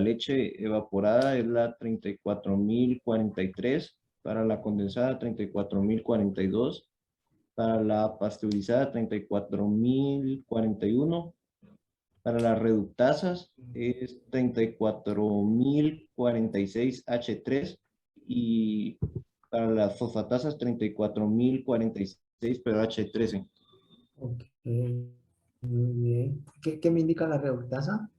leche evaporada es la 34.043, para la condensada 34.042, para la pasteurizada 34.041, para las reductasas es 34.046 H3 y para las fosfatasas 34.046 pero H13. Ok, muy bien. ¿Qué me indica la reductasa?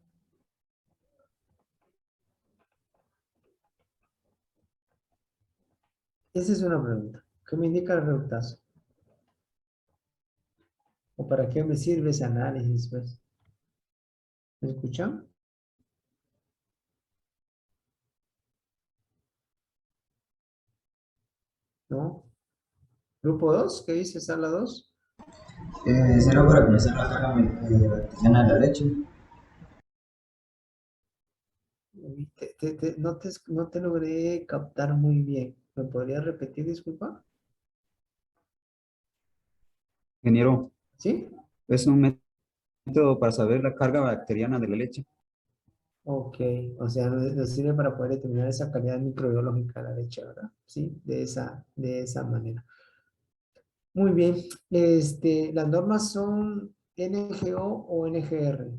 Esa es una pregunta. ¿Qué me indica la reductasa? ¿O para qué me sirve ese análisis, pues? ¿Me escuchan? ¿No? ¿Grupo 2? ¿Qué dice sala 2? Será para conocer la carga bacteriana de la leche. No te logré captar muy bien. ¿Me podrías repetir, disculpa? Ingeniero, ¿Sí? es un método para saber la carga bacteriana de la leche. Ok, o sea, nos sirve para poder determinar esa calidad microbiológica de la leche, ¿verdad? Sí, de esa manera. Muy bien. Las normas son NGO o NGR.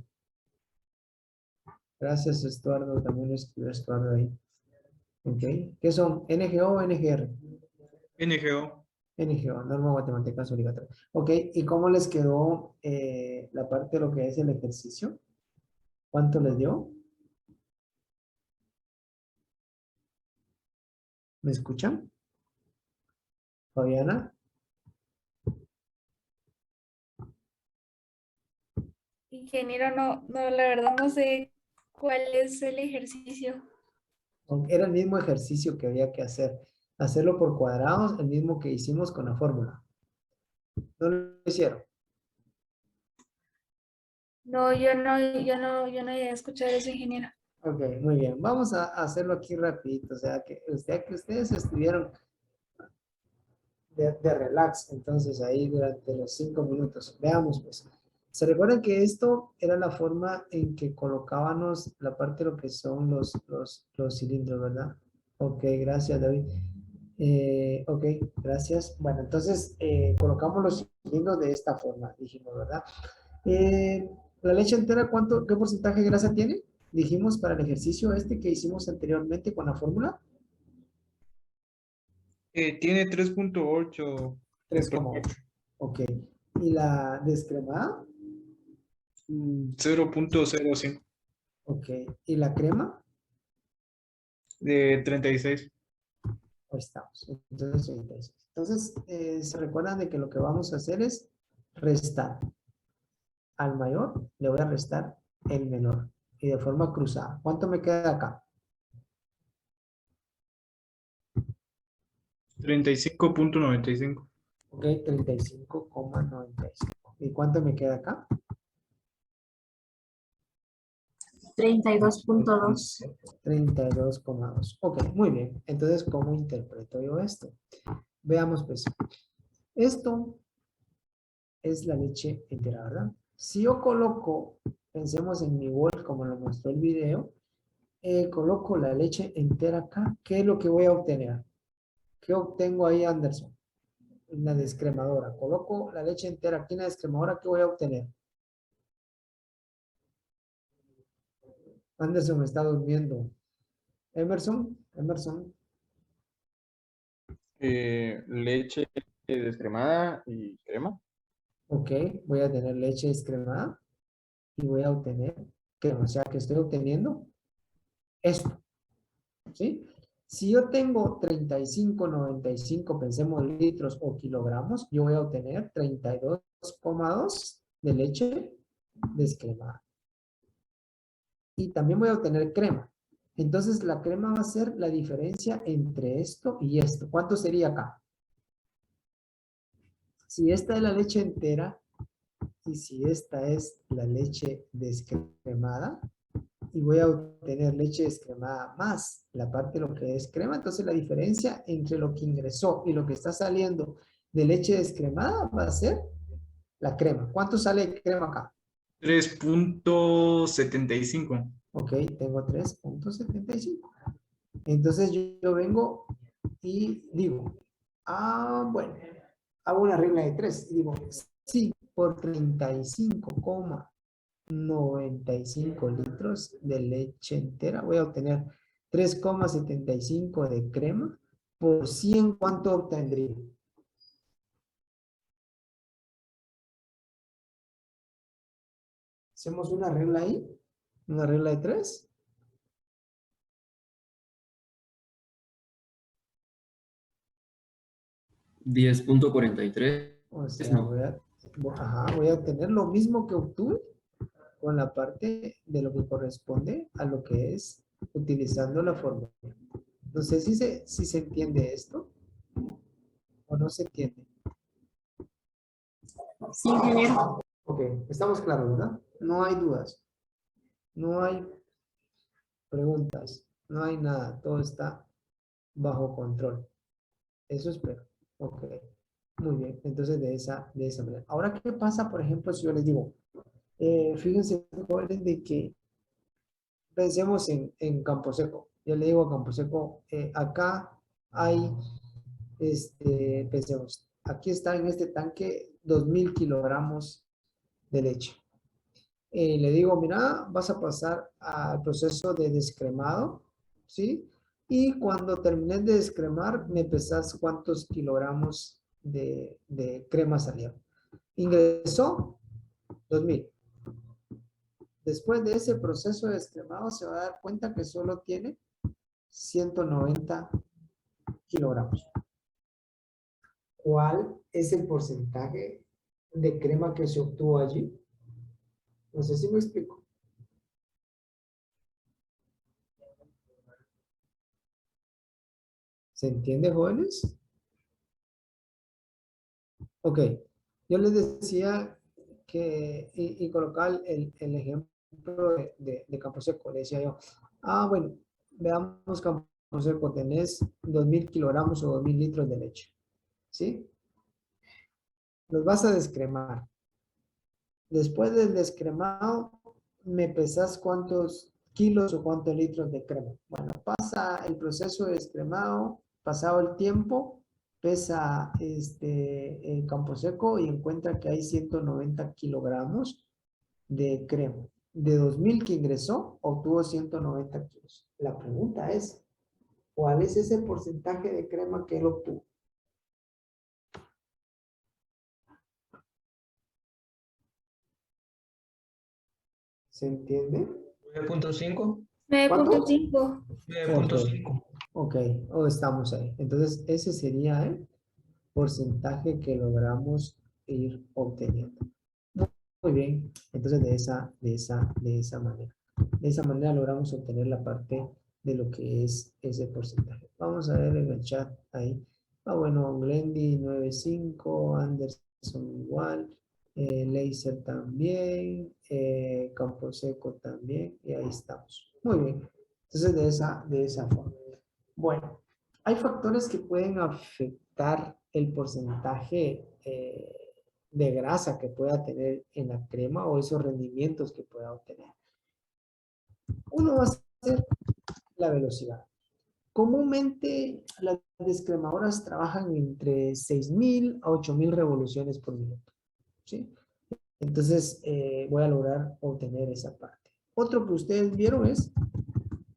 Gracias, Estuardo. También lo escribió Estuardo ahí. Ok. ¿Qué son? ¿NGO o NGR? NGO. NGO, norma matemáticas obligatoria. Ok, ¿y cómo les quedó la parte de lo que es el ejercicio? ¿Cuánto les dio? ¿Me escuchan? Fabiana. Ingeniero, no, la verdad no sé cuál es el ejercicio. Era el mismo ejercicio que había que hacer. Hacerlo por cuadrados, el mismo que hicimos con la fórmula. ¿No lo hicieron? No, yo no había escuchado eso, ingeniero. Ok, muy bien. Vamos a hacerlo aquí rapidito. O sea, que ustedes estuvieron de relax, entonces ahí durante los 5 minutos. Veamos, pues. ¿Se recuerdan que esto era la forma en que colocábamos la parte de lo que son los cilindros, ¿verdad? Ok, gracias, David. Ok, gracias. Bueno, entonces colocamos los cilindros de esta forma, dijimos, ¿verdad? La leche entera, ¿qué porcentaje de grasa tiene? Dijimos para el ejercicio este que hicimos anteriormente con la fórmula. Tiene 3.8. 3,8. Ok. ¿Y la descremada? 0.05 Ok. ¿Y la crema? de 36. Ahí estamos. Entonces, 36. Entonces, se recuerdan de que lo que vamos a hacer es restar. Al mayor le voy a restar el menor. Y de forma cruzada. ¿Cuánto me queda acá? 35.95. Ok, 35,95. ¿Y cuánto me queda acá? 32.2. 32,2. Ok, muy bien. Entonces, ¿cómo interpreto yo esto? Veamos, pues. Esto es la leche entera, ¿verdad? Si yo coloco, pensemos en mi bol, como lo mostró el video, coloco la leche entera acá, ¿qué es lo que voy a obtener? ¿Qué obtengo ahí, Anderson? En la descremadora. Coloco la leche entera aquí en la descremadora, ¿qué voy a obtener? Anderson me está durmiendo. Emerson. Leche descremada y crema. Ok, voy a tener leche descremada y voy a obtener crema. O sea, que estoy obteniendo esto. ¿Sí? Si yo tengo 35,95, pensemos litros o kilogramos, yo voy a obtener 32,2 de leche descremada. Y también voy a obtener crema. Entonces, la crema va a ser la diferencia entre esto y esto. ¿Cuánto sería acá? Si esta es la leche entera y si esta es la leche descremada, y voy a obtener leche descremada más la parte de lo que es crema, entonces la diferencia entre lo que ingresó y lo que está saliendo de leche descremada va a ser la crema. ¿Cuánto sale de crema acá? 3.75. Ok, tengo 3.75. Entonces yo vengo y digo, bueno, hago una regla de 3 y digo, sí, por 35,95 litros de leche entera voy a obtener 3,75 de crema. Por 100, ¿cuánto obtendría? Hacemos una regla ahí, una regla de 3. $10.43. O sea, No. voy a obtener lo mismo que obtuve con la parte de lo que corresponde a lo que es utilizando la fórmula. No sé si se entiende esto o no se entiende. Sí, ingeniero. Ok, estamos claros, ¿verdad? No hay dudas, no hay preguntas, no hay nada, todo está bajo control. Eso espero. Ok, muy bien. Entonces, de esa manera. Ahora, ¿qué pasa, por ejemplo, si yo les digo, fíjense, jóvenes, de que pensemos en Campo Seco. Yo le digo a Campo Seco, acá hay, pensemos, aquí está en este tanque 2.000 kilogramos de leche. Le digo, mira, vas a pasar al proceso de descremado, ¿sí? Y cuando termines de descremar, me pesas cuántos kilogramos de crema salieron. Ingresó 2.000. Después de ese proceso de descremado, se va a dar cuenta que solo tiene 190 kilogramos. ¿Cuál es el porcentaje de crema que se obtuvo allí? No sé si me explico. ¿Se entiende, jóvenes? Ok. Yo les decía que, y colocar el ejemplo de Campo Seco. Le decía yo, bueno, veamos Campo Seco, tenés 2.000 kilogramos o 2.000 litros de leche. ¿Sí? Los vas a descremar. Después del descremado, me pesas cuántos kilos o cuántos litros de crema. Bueno, pasa el proceso de descremado, pasado el tiempo, pesa el Campo Seco y encuentra que hay 190 kilogramos de crema. De 2.000 que ingresó, obtuvo 190 kilos. La pregunta es, ¿cuál es ese porcentaje de crema que él obtuvo? ¿Se entiende? 9.5. 9.5. 9.5. Ok, estamos ahí. Entonces, ese sería el porcentaje que logramos ir obteniendo. Muy bien, entonces de esa manera. De esa manera logramos obtener la parte de lo que es ese porcentaje. Vamos a ver en el chat ahí. Bueno, Glendy 9.5, Anderson igual, Laser también, Campo Seco también, y ahí estamos. Muy bien, entonces de esa forma. Bueno, hay factores que pueden afectar el porcentaje de grasa que pueda tener en la crema o esos rendimientos que pueda obtener. Uno va a ser la velocidad. Comúnmente las descremadoras trabajan entre 6.000 a 8.000 revoluciones por minuto. ¿Sí? Entonces voy a lograr obtener esa parte. Otro que ustedes vieron es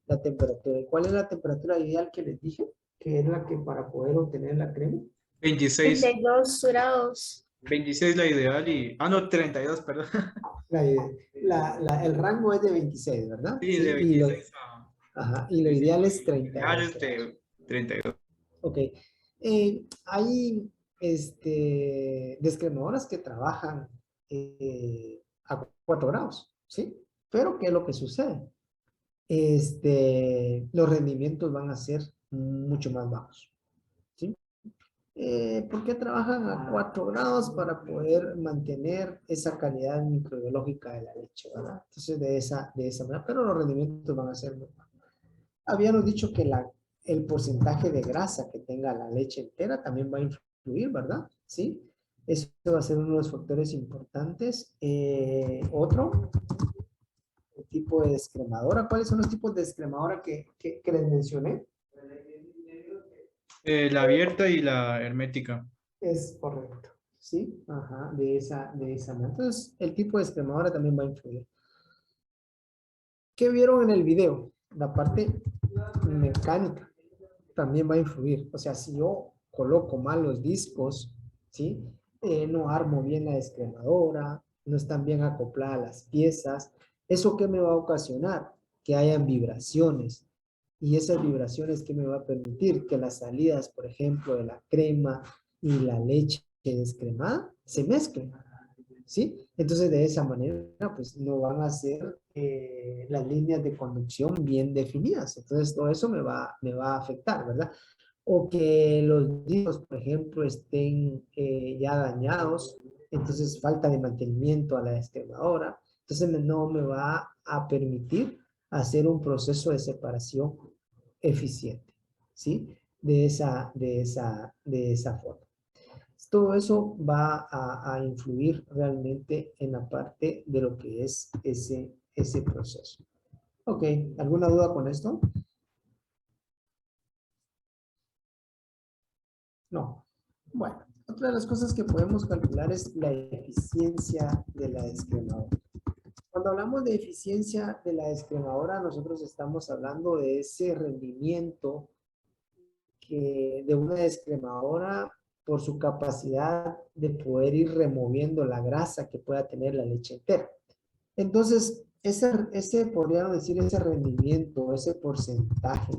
la temperatura. ¿Cuál es la temperatura ideal que les dije? Que es la que para poder obtener la crema. 26. 32 grados. 26 la ideal y... no, 32, perdón. El rango es de 26, ¿verdad? Sí, de y lo 26 a... Ajá, y lo ideal es 30. Ideal es de 32. Ok. Hay descremadoras que trabajan a 4 grados, ¿sí? Pero ¿qué es lo que sucede? Los rendimientos van a ser mucho más bajos, ¿sí? ¿Por qué trabajan a 4 grados? Para poder mantener esa calidad microbiológica de la leche, ¿verdad? Entonces, de esa manera, pero los rendimientos van a ser muy bajos. Habíamos dicho que el porcentaje de grasa que tenga la leche entera también va a influir, ¿verdad? ¿Sí? Eso va a ser uno de los factores importantes. Otro tipo de descremadora. ¿Cuáles son los tipos de descremadora que les mencioné? La abierta y la hermética. Es correcto, ¿sí? Ajá, de esa manera. Entonces, el tipo de descremadora también va a influir. ¿Qué vieron en el video? La parte mecánica también va a influir. O sea, si yo coloco mal los discos, ¿sí? No armo bien la descremadora, no están bien acopladas las piezas. ¿Eso qué me va a ocasionar? Que hayan vibraciones. Y esas vibraciones que me va a permitir que las salidas, por ejemplo, de la crema y la leche descremada se mezclen. ¿Sí? Entonces, de esa manera, pues no van a ser las líneas de conducción bien definidas. Entonces, todo eso me va a afectar, ¿verdad? O que los discos, por ejemplo, estén ya dañados, entonces falta de mantenimiento a la descremadora, entonces no me va a permitir hacer un proceso de separación eficiente, ¿sí? De esa forma. Todo eso va a influir realmente en la parte de lo que es ese proceso. Ok, ¿alguna duda con esto? No. Bueno, otra de las cosas que podemos calcular es la eficiencia de la descremadora. Cuando hablamos de eficiencia de la descremadora, nosotros estamos hablando de ese rendimiento de una descremadora por su capacidad de poder ir removiendo la grasa que pueda tener la leche entera. Entonces, podríamos decir, ese rendimiento, ese porcentaje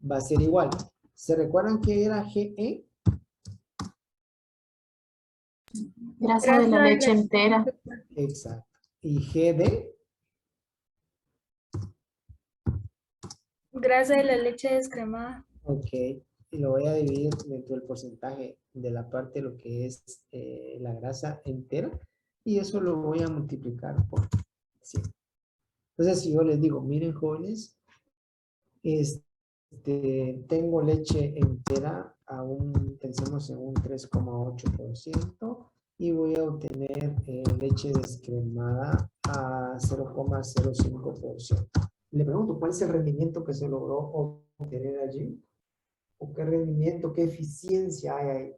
va a ser igual. ¿Se recuerdan que era GE? Grasa de la leche entera. Exacto. ¿Y GD? Grasa de la leche descremada. Ok. Y lo voy a dividir dentro del porcentaje de la parte de lo que es la grasa entera. Y eso lo voy a multiplicar por 100. Entonces, si yo les digo, miren jóvenes, tengo leche entera pensemos en un 3,8% y voy a obtener leche descremada a 0,05%. Le pregunto, ¿cuál es el rendimiento que se logró obtener allí? ¿O qué rendimiento, qué eficiencia hay ahí?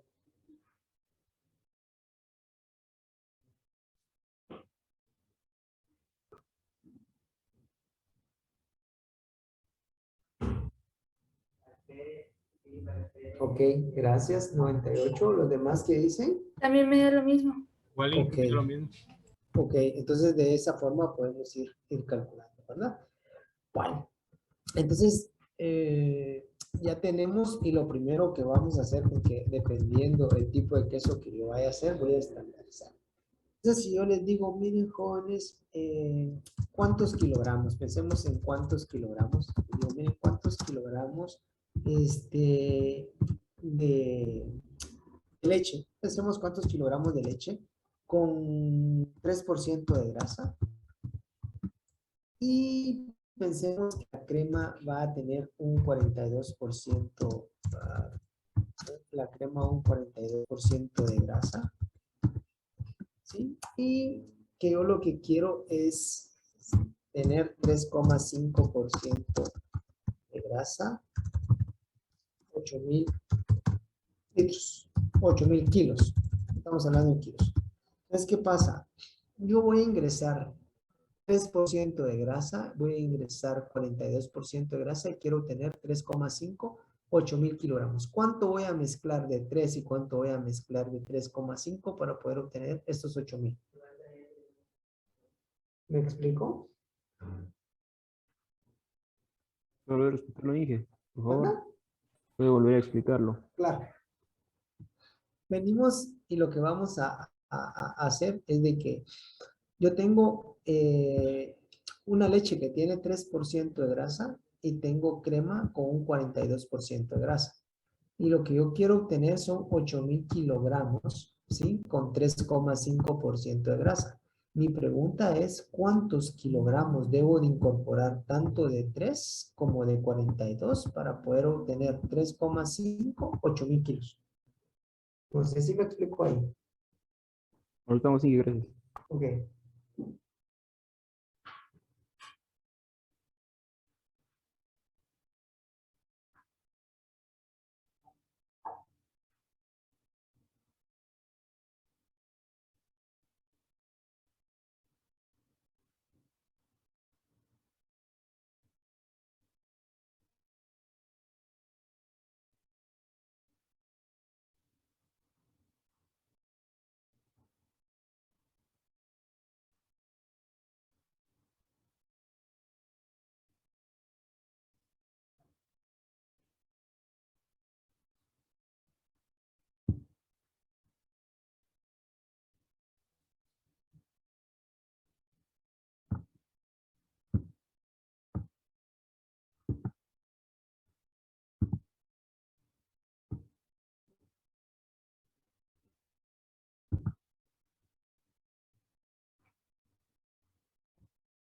Ok, gracias. 98. ¿Los demás qué dicen? También me da lo mismo. Igual y Ok. es lo mismo. Ok, entonces de esa forma podemos ir calculando, ¿verdad? Bueno, entonces ya tenemos y lo primero que vamos a hacer, porque dependiendo del tipo de queso que yo vaya a hacer, voy a estandarizar. Entonces, si yo les digo, miren jóvenes, ¿cuántos kilogramos? Pensemos en cuántos kilogramos. Digo, miren, ¿cuántos kilogramos de leche? Pensemos cuántos kilogramos de leche con 3% de grasa. Y pensemos que la crema va a tener un 42%, la crema un 42% de grasa. ¿Sí? Y que yo lo que quiero es tener 3,5% de grasa, 8,000 litros, 8,000 kilos. Estamos hablando de kilos. Entonces, ¿qué pasa? Yo voy a ingresar 3% de grasa, voy a ingresar 42% de grasa y quiero tener 3,5, 8,000 kilogramos. ¿Cuánto voy a mezclar de 3 y cuánto voy a mezclar de 3,5 para poder obtener estos 8,000? ¿Me explico? Volver a explicarlo, Inge, por favor. ¿Verdad? Puede volver a explicarlo. Claro. Venimos y lo que vamos a hacer es de que yo tengo una leche que tiene 3% de grasa y tengo crema con un 42% de grasa. Y lo que yo quiero obtener son 8,000 kilogramos, ¿sí? Con 3,5% de grasa. Mi pregunta es, ¿cuántos kilogramos debo de incorporar tanto de 3 como de 42 para poder obtener 3,5, 8,000 kilos? No sé si me explico ahí. Ahorita vamos, Inge, gracias. Ok.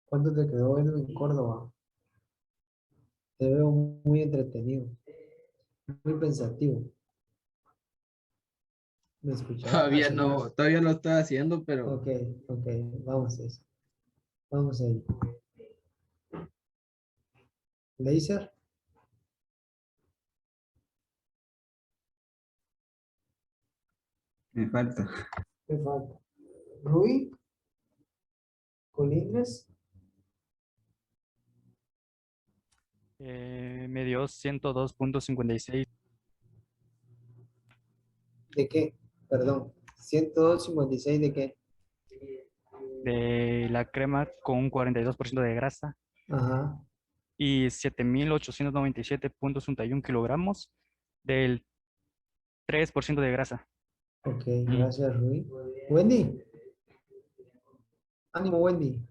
¿Cuánto te quedó Edwin en Córdoba? Te veo muy entretenido, muy pensativo. ¿Me escuchas? Todavía no estoy haciendo, pero Ok, ok, vamos a eso. Vamos a ir. Laser, Me falta. me falta. Rui, Colindres, Me dio 102.56 ¿de qué? Perdón, 156 de qué? de la crema con un 42% de grasa Ajá, y 7.897.61 kilogramos del 3% de grasa. ok, gracias Rui. Wendy, ánimo Wendy.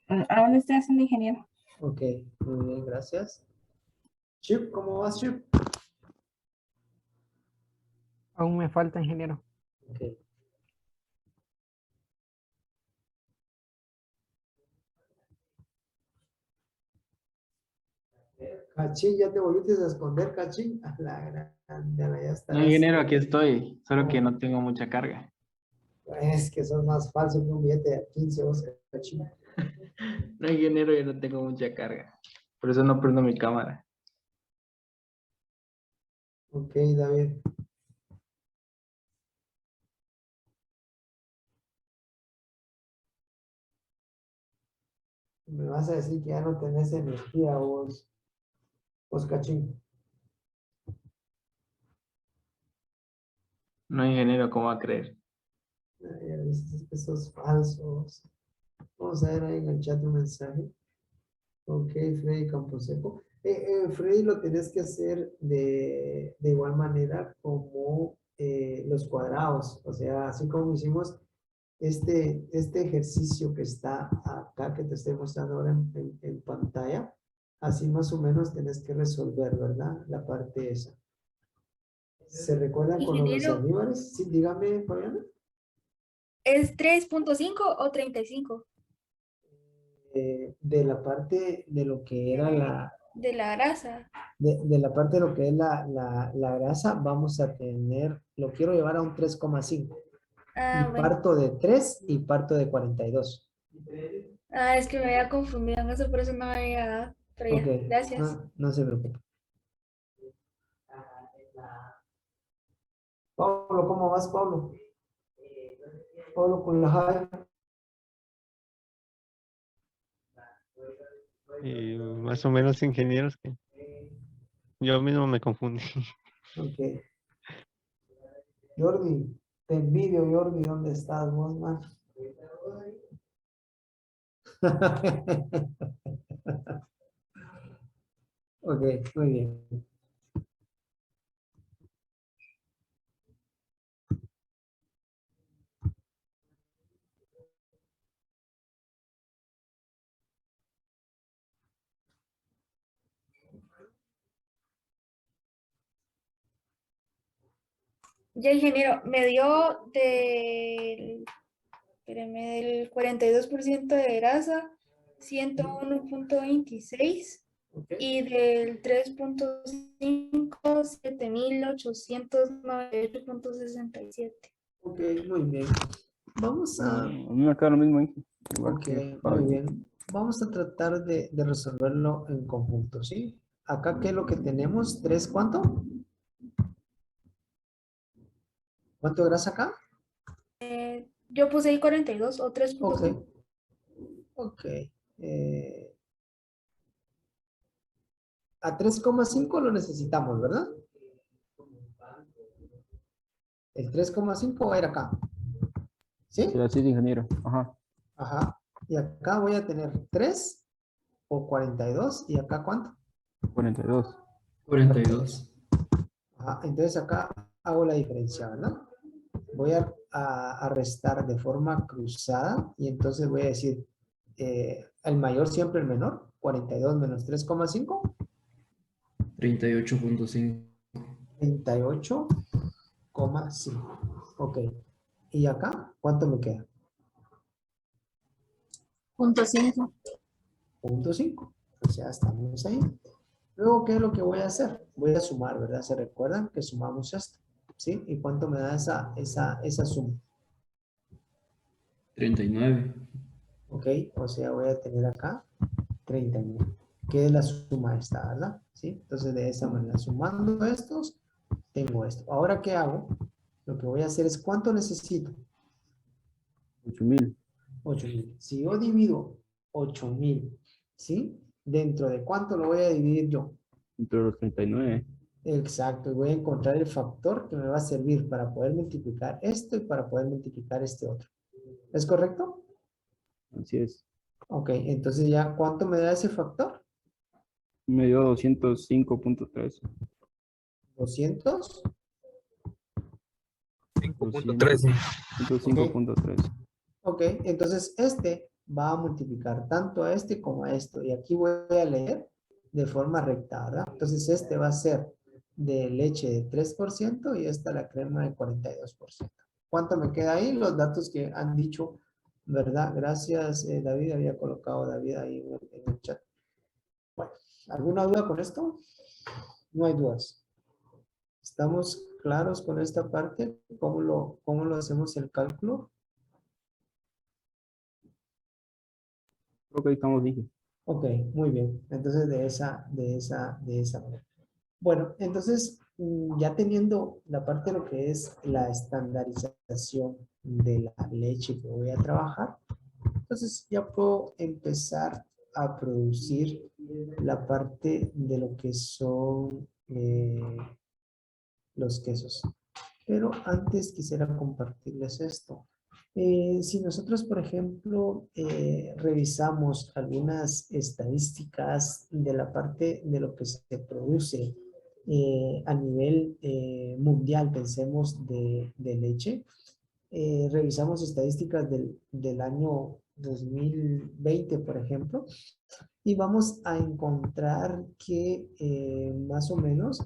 Ahora lo estoy haciendo, ingeniero. Ok, muy bien, gracias. Chip, ¿cómo vas, Chip? Aún me falta, ingeniero. Ok. Cachín, ya te volviste a esconder, Cachín. A la grande, ya no, estarás. ingeniero, aquí estoy, solo que Oh, no tengo mucha carga. es que sos más falso que un billete de 15 vos, Cachín. No, ingeniero, yo no tengo mucha carga. Por eso no prendo mi cámara. Ok, David. Me vas a decir que ya no tenés energía vos, Cachín. No, ingeniero, ¿cómo va a creer? Ya viste que sos falsos. Vamos a ver ahí en el chat un mensaje. Ok, Freddy Camposeco. Freddy, lo tenés que hacer de igual manera como los cuadrados. O sea, así como hicimos este ejercicio que está acá, que te estoy mostrando ahora en pantalla, así más o menos tenés que resolver, ¿verdad? La parte esa. ¿Se recuerdan con los Ingeniero, almíbares? Sí, dígame, Fabiana. ¿es 3.5 o 35? De la parte de lo que era De la grasa. de la parte de lo que es la grasa, vamos a tener, lo quiero llevar a un 3,5. Y Ah, bueno. parto de 3 y parto de 42. Ah, es que me había confundido en eso, por eso no me había dado. Pero Ok, ya, gracias. no se preocupe. Pablo, ¿cómo vas, Pablo? Pablo con la Jai. Más o menos ingenieros que yo mismo me confundí. Ok. Jordi, te envidio, Jordi, ¿dónde estás vos, man? Ok, muy bien. Ya, ingeniero, me dio espéreme, del 42% de grasa, 101.26 Ok, y del 3.5, 7.898.67. ok, muy bien. Vamos a... A mí me queda lo mismo, Inge, igual Ok, que muy Fabi. bien. Vamos a tratar de resolverlo en conjunto, ¿sí? Acá, ¿qué es lo que tenemos? ¿3 cuánto? ¿Cuánto de grasa acá? Yo puse ahí 42 o Ok, 3.5. ok. A 3,5 lo necesitamos, ¿verdad? El 3,5 va a ir acá. ¿Sí? Será así de ingeniero. Ajá. Ajá. Y acá voy a tener 3 o 42. ¿Y acá cuánto? 42. 42. Ajá. Entonces acá hago la diferencia, ¿verdad? Voy a restar de forma cruzada y entonces voy a decir el mayor siempre el menor. 42 menos 3,5. 38.5. 38,5. Ok. ¿Y acá cuánto me queda? .5. Punto 5. O sea, estamos ahí. Luego, ¿qué es lo que voy a hacer? Voy a sumar, ¿verdad? ¿Se recuerdan que sumamos esto? ¿Sí? ¿Y cuánto me da esa suma? 39. ¿Ok? O sea, voy a tener acá 39. ¿Qué es la suma esta, verdad? ¿Sí? Entonces, de esa manera, sumando estos, tengo esto. Ahora, ¿qué hago? Lo que voy a hacer es, ¿cuánto necesito? 8,000. 8,000. Si yo divido 8,000, ¿sí? ¿Dentro de cuánto lo voy a dividir yo? Entre los 39. Exacto, y voy a encontrar el factor que me va a servir para poder multiplicar esto y para poder multiplicar este otro. ¿Es correcto? Así es. Ok, entonces ya, ¿cuánto me da ese factor? Me dio 205.3. 200. 5.13. 205.3. Ok, entonces este va a multiplicar tanto a este como a esto. Y aquí voy a leer de forma recta, ¿verdad? Entonces este va a ser de leche de 3% y esta la crema de 42%. ¿Cuánto me queda ahí? Los datos que han dicho, ¿verdad? Gracias, David. Había colocado David ahí en el chat. Bueno, ¿alguna duda con esto? No hay dudas. ¿Estamos claros con esta parte? ¿Cómo lo hacemos el cálculo? Creo que ahí estamos bien. Ok, muy bien. Entonces, de esa manera. Bueno, entonces, ya teniendo la parte de lo que es la estandarización de la leche que voy a trabajar, entonces ya puedo empezar a producir la parte de lo que son los quesos. Pero antes quisiera compartirles esto. Si nosotros, por ejemplo, revisamos algunas estadísticas de la parte de lo que se produce a nivel mundial, pensemos de leche, revisamos estadísticas del año 2020, por ejemplo, y vamos a encontrar que más o menos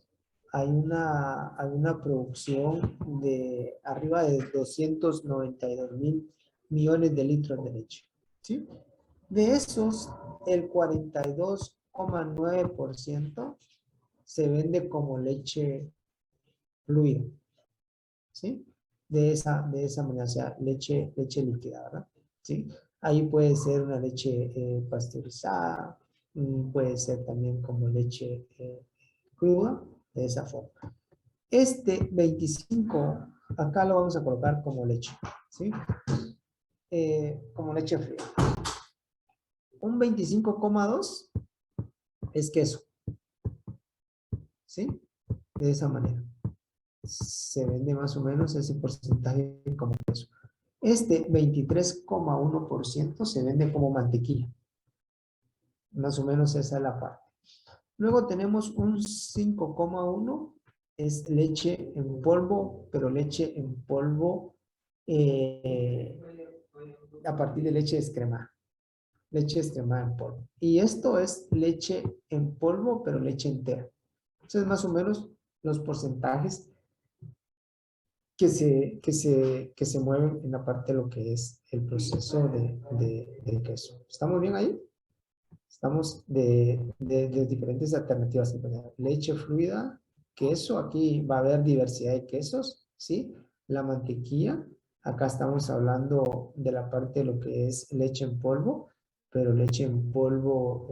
hay una producción de arriba de 292,000 millones de litros de leche. ¿Sí? De esos, el 42,9% se vende como leche fluida. ¿Sí? De esa manera, o sea, leche líquida, ¿verdad? ¿Sí? Ahí puede ser una leche pasteurizada, puede ser también como leche cruda, de esa forma. Este 25, acá lo vamos a colocar como leche, ¿sí? Como leche fría. Un 25,2 es queso, ¿sí? De esa manera. Se vende más o menos ese porcentaje como queso. Este 23,1% se vende como mantequilla. Más o menos esa es la parte. Luego tenemos un 5,1, es leche en polvo, pero leche en polvo a partir de leche descremada. Leche descremada en polvo. Y esto es leche en polvo, pero leche entera. Entonces, más o menos los porcentajes que se mueven en la parte de lo que es el proceso de queso. ¿Estamos bien ahí? Estamos de diferentes alternativas. Leche fluida, queso, aquí va a haber diversidad de quesos, ¿sí? La mantequilla, acá estamos hablando de la parte de lo que es leche en polvo, pero leche en polvo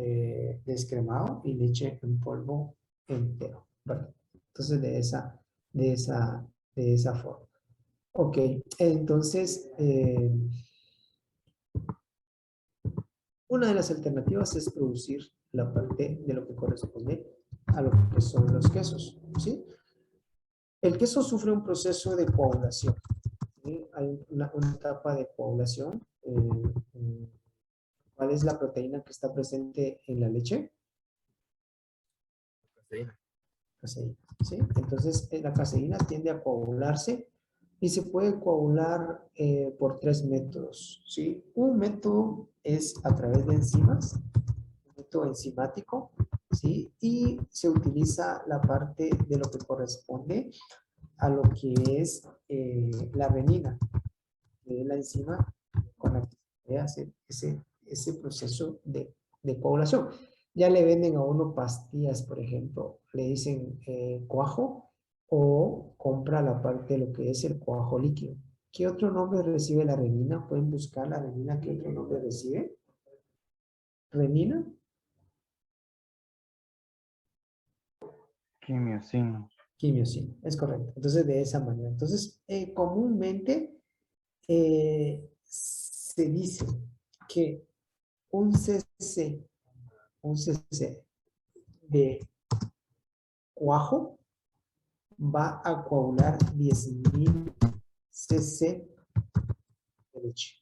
descremado y leche en polvo entero, ¿verdad? Entonces, de esa forma. Ok, entonces, una de las alternativas es producir la parte de lo que corresponde a lo que son los quesos, ¿sí? El queso sufre un proceso de coagulación, ¿sí? Hay una etapa de coagulación. ¿Cuál es la proteína que está presente en la leche? Caseína. Caseína, ¿sí? Entonces, la caseína tiende a coagularse y se puede coagular por 3 métodos, ¿sí? Un método es a través de enzimas, un método enzimático, ¿sí? Y se utiliza la parte de lo que corresponde a lo que es la renina, que es la enzima con la que se hace ese proceso de coagulación. Ya le venden a uno pastillas, por ejemplo, le dicen cuajo o compra la parte de lo que es el cuajo líquido. ¿Qué otro nombre recibe la renina? Pueden buscar la renina, ¿qué otro nombre recibe? ¿Renina? Quimiosina. Quimiosina, es correcto. Entonces, de esa manera. Entonces, comúnmente se dice que un cc de cuajo va a coagular 10.000 cc de leche.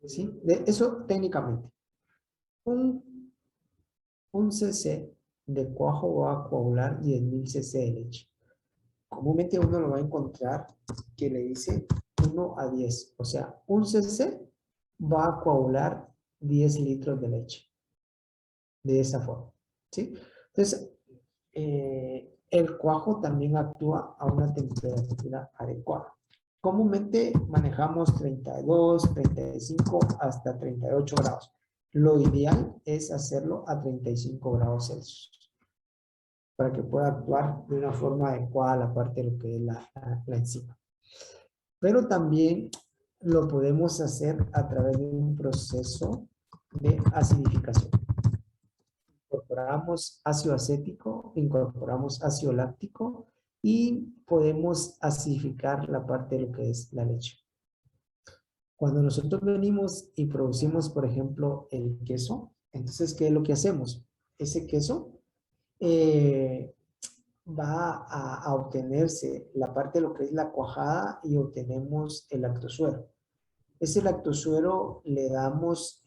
¿Sí? Eso técnicamente. Un cc de cuajo va a coagular 10.000 cc de leche. Comúnmente uno lo va a encontrar que le dice 1 a 10. O sea, un cc va a coagular 10 litros de leche. De esa forma. ¿Sí? Entonces, el cuajo también actúa a una temperatura adecuada. Comúnmente manejamos 32, 35 hasta 38 grados. Lo ideal es hacerlo a 35 grados Celsius para que pueda actuar de una forma adecuada la parte de lo que es la enzima. Pero también lo podemos hacer a través de un proceso de acidificación. Incorporamos ácido acético, incorporamos ácido láctico y podemos acidificar la parte de lo que es la leche. Cuando nosotros venimos y producimos, por ejemplo, el queso, entonces, ¿qué es lo que hacemos? Ese queso va a obtenerse la parte de lo que es la cuajada y obtenemos el lactosuero. Ese lactosuero le damos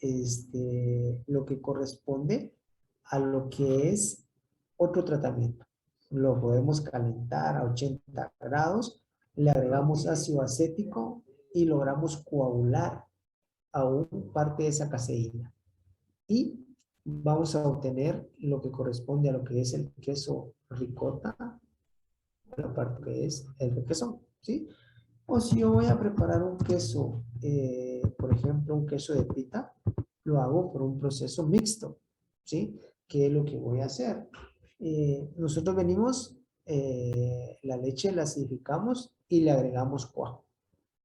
lo que corresponde a lo que es otro tratamiento. Lo podemos calentar a 80 grados, le agregamos ácido acético y logramos coagular aún parte de esa caseína. Y vamos a obtener lo que corresponde a lo que es el queso ricota, la parte que es el requesón, ¿sí? O si yo voy a preparar un queso, por ejemplo, un queso de pita, lo hago por un proceso mixto, ¿sí? ¿Qué es lo que voy a hacer? Nosotros venimos, la leche la acidificamos y le agregamos cuajo.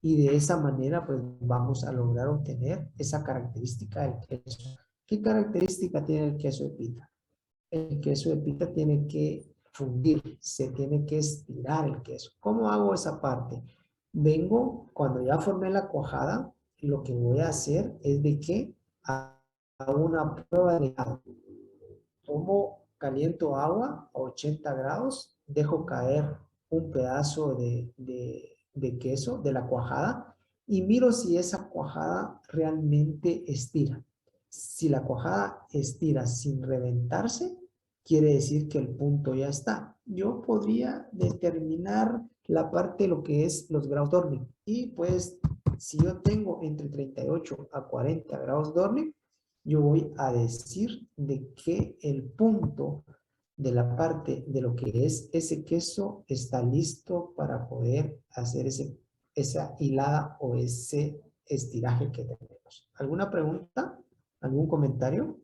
Y de esa manera, pues, vamos a lograr obtener esa característica del queso. ¿Qué característica tiene el queso de pita? El queso de pita tiene que fundir, se tiene que estirar el queso. ¿Cómo hago esa parte? Vengo, cuando ya formé la cuajada, lo que voy a hacer es de que hago una prueba de agua. Caliento agua a 80 grados, dejo caer un pedazo de queso, de la cuajada, y miro si esa cuajada realmente estira. Si la cuajada estira sin reventarse, quiere decir que el punto ya está. Yo podría determinar la parte de lo que es los grados Dornick. Y pues, si yo tengo entre 38 a 40 grados Dornick, yo voy a decir de que el punto de la parte de lo que es ese queso está listo para poder hacer esa hilada o ese estiraje que tenemos. ¿Alguna pregunta? ¿Algún comentario?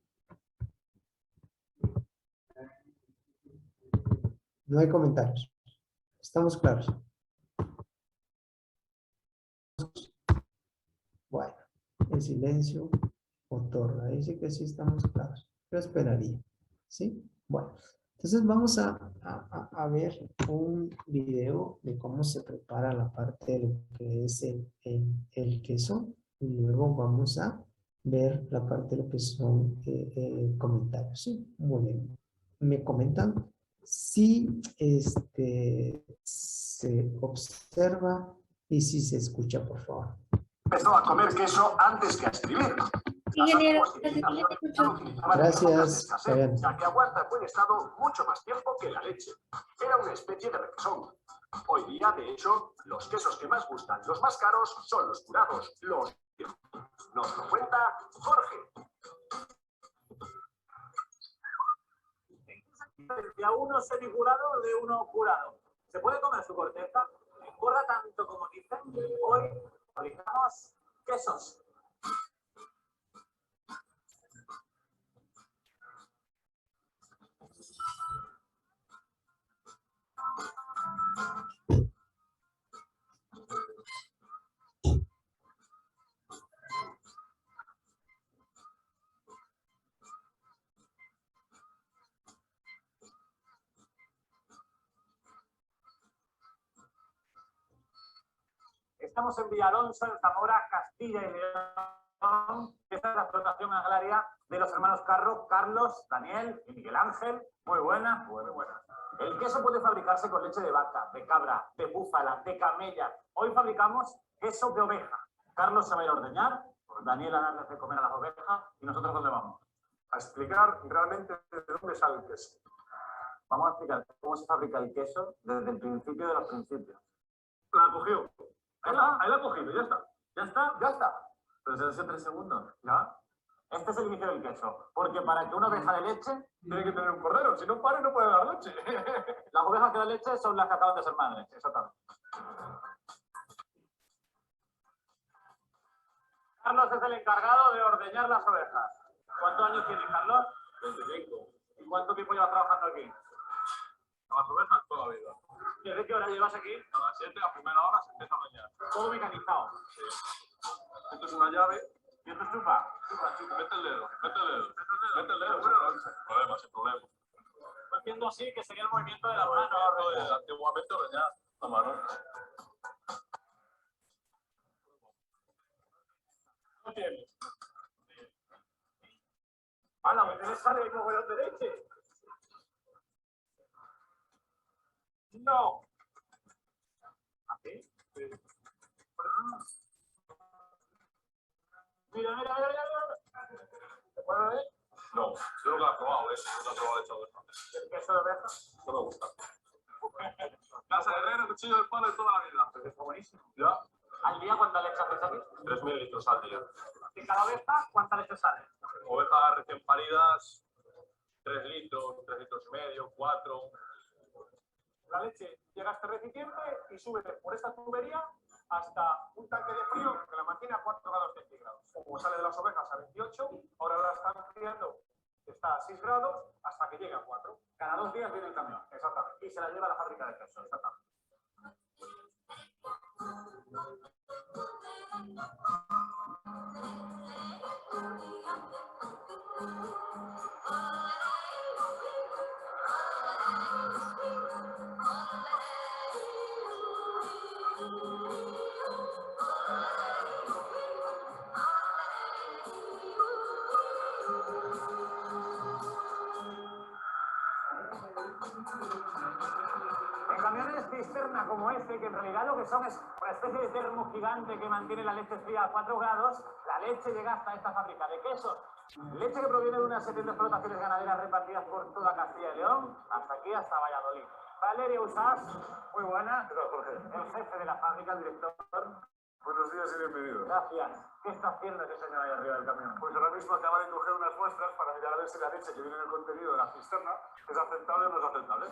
No hay comentarios. ¿Estamos claros? Bueno, el silencio otorga. Dice que sí estamos claros. Yo esperaría. ¿Sí? Bueno, entonces vamos a ver un video de cómo se prepara la parte de lo que es el queso. Y luego vamos a ver la parte de lo que son comentarios. ¿Sí? Muy bien. Me comentan si se observa y si se escucha, por favor. Empezó a comer queso antes que a escribirlo. Ingeniero, Gracias, Fabián. Ya que aguanta en buen estado mucho más tiempo que la leche. Era una especie de requesón. Hoy día, de hecho, los quesos que más gustan, los más caros, son los curados, los... Nos lo cuenta Jorge. De a uno semicurado o de uno curado. ¿Se puede comer su corteza? ¿Engorda tanto como dicen? Hoy fabricamos quesos. Estamos en Villalonso, en Zamora, Castilla y León. Esta es la explotación agraria de los hermanos Carro, Carlos, Daniel y Miguel Ángel. Muy buena, muy buena. El queso puede fabricarse con leche de vaca, de cabra, de búfala, de camella. Hoy fabricamos queso de oveja. Carlos se va a ir a ordeñar, Daniel a darles de comer a las ovejas y nosotros ¿dónde vamos? A explicar realmente de dónde sale el queso. Vamos a explicar cómo se fabrica el queso desde el principio de los principios. La cogió. Ahí la ha cogido, ya está. ¿Ya está? Ya está. Pero se hace 3 segundos. ¿Ya? Este es el inicio del queso. Porque para que una oveja de leche, Tiene que tener un cordero, si no pare no puede dar leche. las ovejas que dan leche son las que acaban de ser madres. Exactamente. Carlos es el encargado de ordeñar las ovejas. ¿Cuántos años tiene Carlos? 25. ¿Y cuánto tiempo llevas trabajando aquí? A las ovejas toda la vida. ¿Desde qué hora llevas aquí? A las 7 a primera hora se empieza a bañar. Todo mecanizado. Esto es una llave. ¿Y esto es chupa? Mete el dedo, mete el dedo. Mete el dedo, sin problema. Pues viendo así que sería el movimiento de la mano. Antiguamente ordeñar a mano. ¿No tienes? ¡Hala, me tienes sale como bolón de leche! ¡No! ¿Así? Sí. Mira, mira, mira, mira. ¿Se puede ver? No, yo nunca lo he probado, eso. No lo he probado hecho de oveja. ¿El queso de oveja? No me gusta. Casa de herrero, cuchillo de palo de toda la vida. Pues está buenísimo. ¿Ya? ¿Al día cuánta leche haces aquí? 3.000 litros al día. ¿Y cada oveja cuánta leche sale? Ovejas recién paridas, 3 litros, 3 litros y medio, 4. La leche llega a este recipiente y sube por esta tubería hasta un tanque de frío que la mantiene a 4 grados centígrados. Como sale de las ovejas a 28, ahora la están enfriando, está a 6 grados hasta que llegue a 4. Cada 2 días viene el camión, exactamente. Y se la lleva a la fábrica de queso, exactamente. En camiones cisterna como este, que en realidad lo que son es una especie de termo gigante que mantiene la leche fría a 4 grados, la leche llega hasta esta fábrica de quesos. Leche que proviene de unas 70 explotaciones ganaderas repartidas por toda Castilla y León, hasta aquí, hasta Valladolid. Valeria Usás, muy buena. El jefe de la fábrica, el director. Buenos días y bienvenidos. Gracias. ¿Qué está haciendo ese señor ahí arriba del camión? Pues ahora mismo acaba de coger unas muestras para mirar a ver si la leche que viene en el contenido de la cisterna es aceptable o no es aceptable.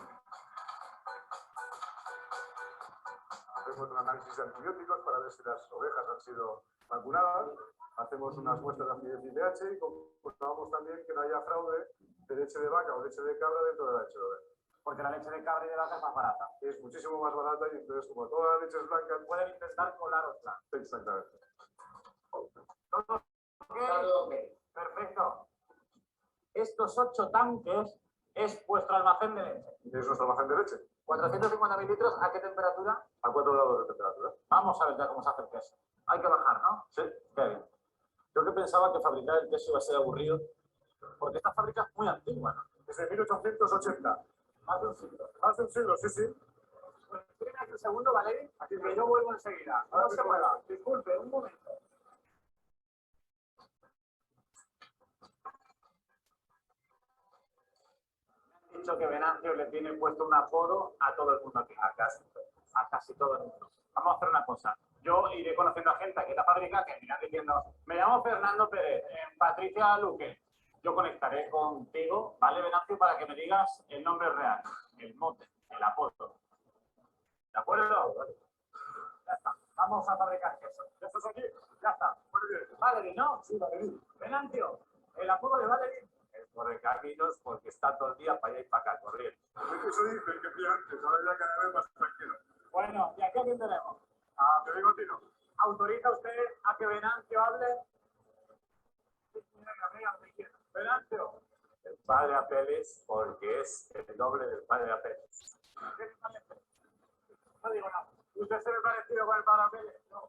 Hacemos un análisis de antibióticos para ver si las ovejas han sido vacunadas. Hacemos unas muestras de acidez y pH y comprobamos también que no haya fraude de leche de vaca o leche de cabra dentro de la leche de oveja. Porque la leche de cabra y de vaca es más barata. Es muchísimo más barata y entonces, como toda la leche es blanca, Pueden intentar colarosla. exactamente. ¿Todo ok? Perfecto. Estos 8 tanques es vuestro almacén de leche. Es nuestro almacén de leche. 450 mililitros, ¿a qué temperatura? A 4 grados de temperatura. Vamos a ver ya cómo se hace el queso. Hay que bajar, ¿no? Sí. Qué bien. Yo que pensaba que fabricar el queso iba a ser aburrido, porque esta fábrica es muy antigua, ¿no? Desde 1880. Más de un siglo. Más de un siglo, sí, sí. Pues esperen aquí un segundo, Valery, que yo vuelvo enseguida. No se mueva. Disculpe, un momento. Me han dicho que Venancio le tiene puesto un apodo a todo el mundo aquí. A casi todo el mundo. Vamos a hacer una cosa. Yo iré conociendo a gente aquí en la fábrica que me irán diciendo, me llamo Fernando Pérez, Patricia Luque. Yo conectaré contigo, ¿vale, Venancio? Para que me digas el nombre real, el mote, el apodo. ¿De acuerdo? Ya está. Vamos a fabricar queso. ¿Ya estás aquí? Ya está. Muy bien. Valery, ¿no? Sí, Valery. Venancio, el apodo de Valery es Correcaminos porque está todo el día para allá y para acá corriendo. Eso dice que fui antes, ahora ya cada vez más tranquilo. Bueno, ¿y aquí a quién tenemos? Te digo, Tino. ¿Autoriza usted a que Venancio hable? Venancio. El padre Apeles, porque es el doble del padre Apeles. No digo nada. ¿Usted se ve parecido con el Padre? No.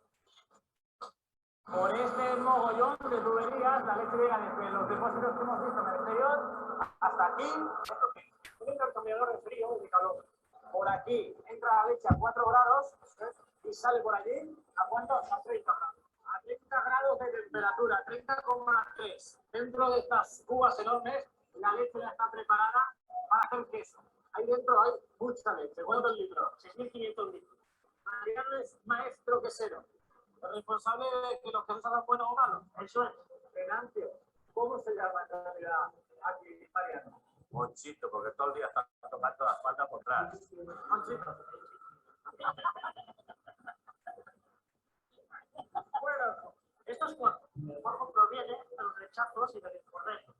Por este mogollón de tuberías, la leche llega desde los depósitos que hemos visto en el exterior hasta aquí. ¿Esto qué? Un intercambiador de frío y de calor. Por aquí entra la leche a 4 grados y sale por allí ¿a cuánto? A 30 grados. A 30 grados de temperatura, 30,3. Dentro de estas cubas enormes, la leche ya está preparada para hacer queso. Ahí dentro hay mucha leche. ¿Cuántos litros? 6.500 litros. Mariano es maestro quesero. ¿El responsable de que los quesos hagan buenos o malos? Eso es. Venancio. ¿Cómo se llama en realidad aquí, Mariano? Monchito, porque todo el día está tocando la espalda por atrás. Monchito. Bueno, esto es cuajo. El cuajo proviene de los rechazos y del cordero,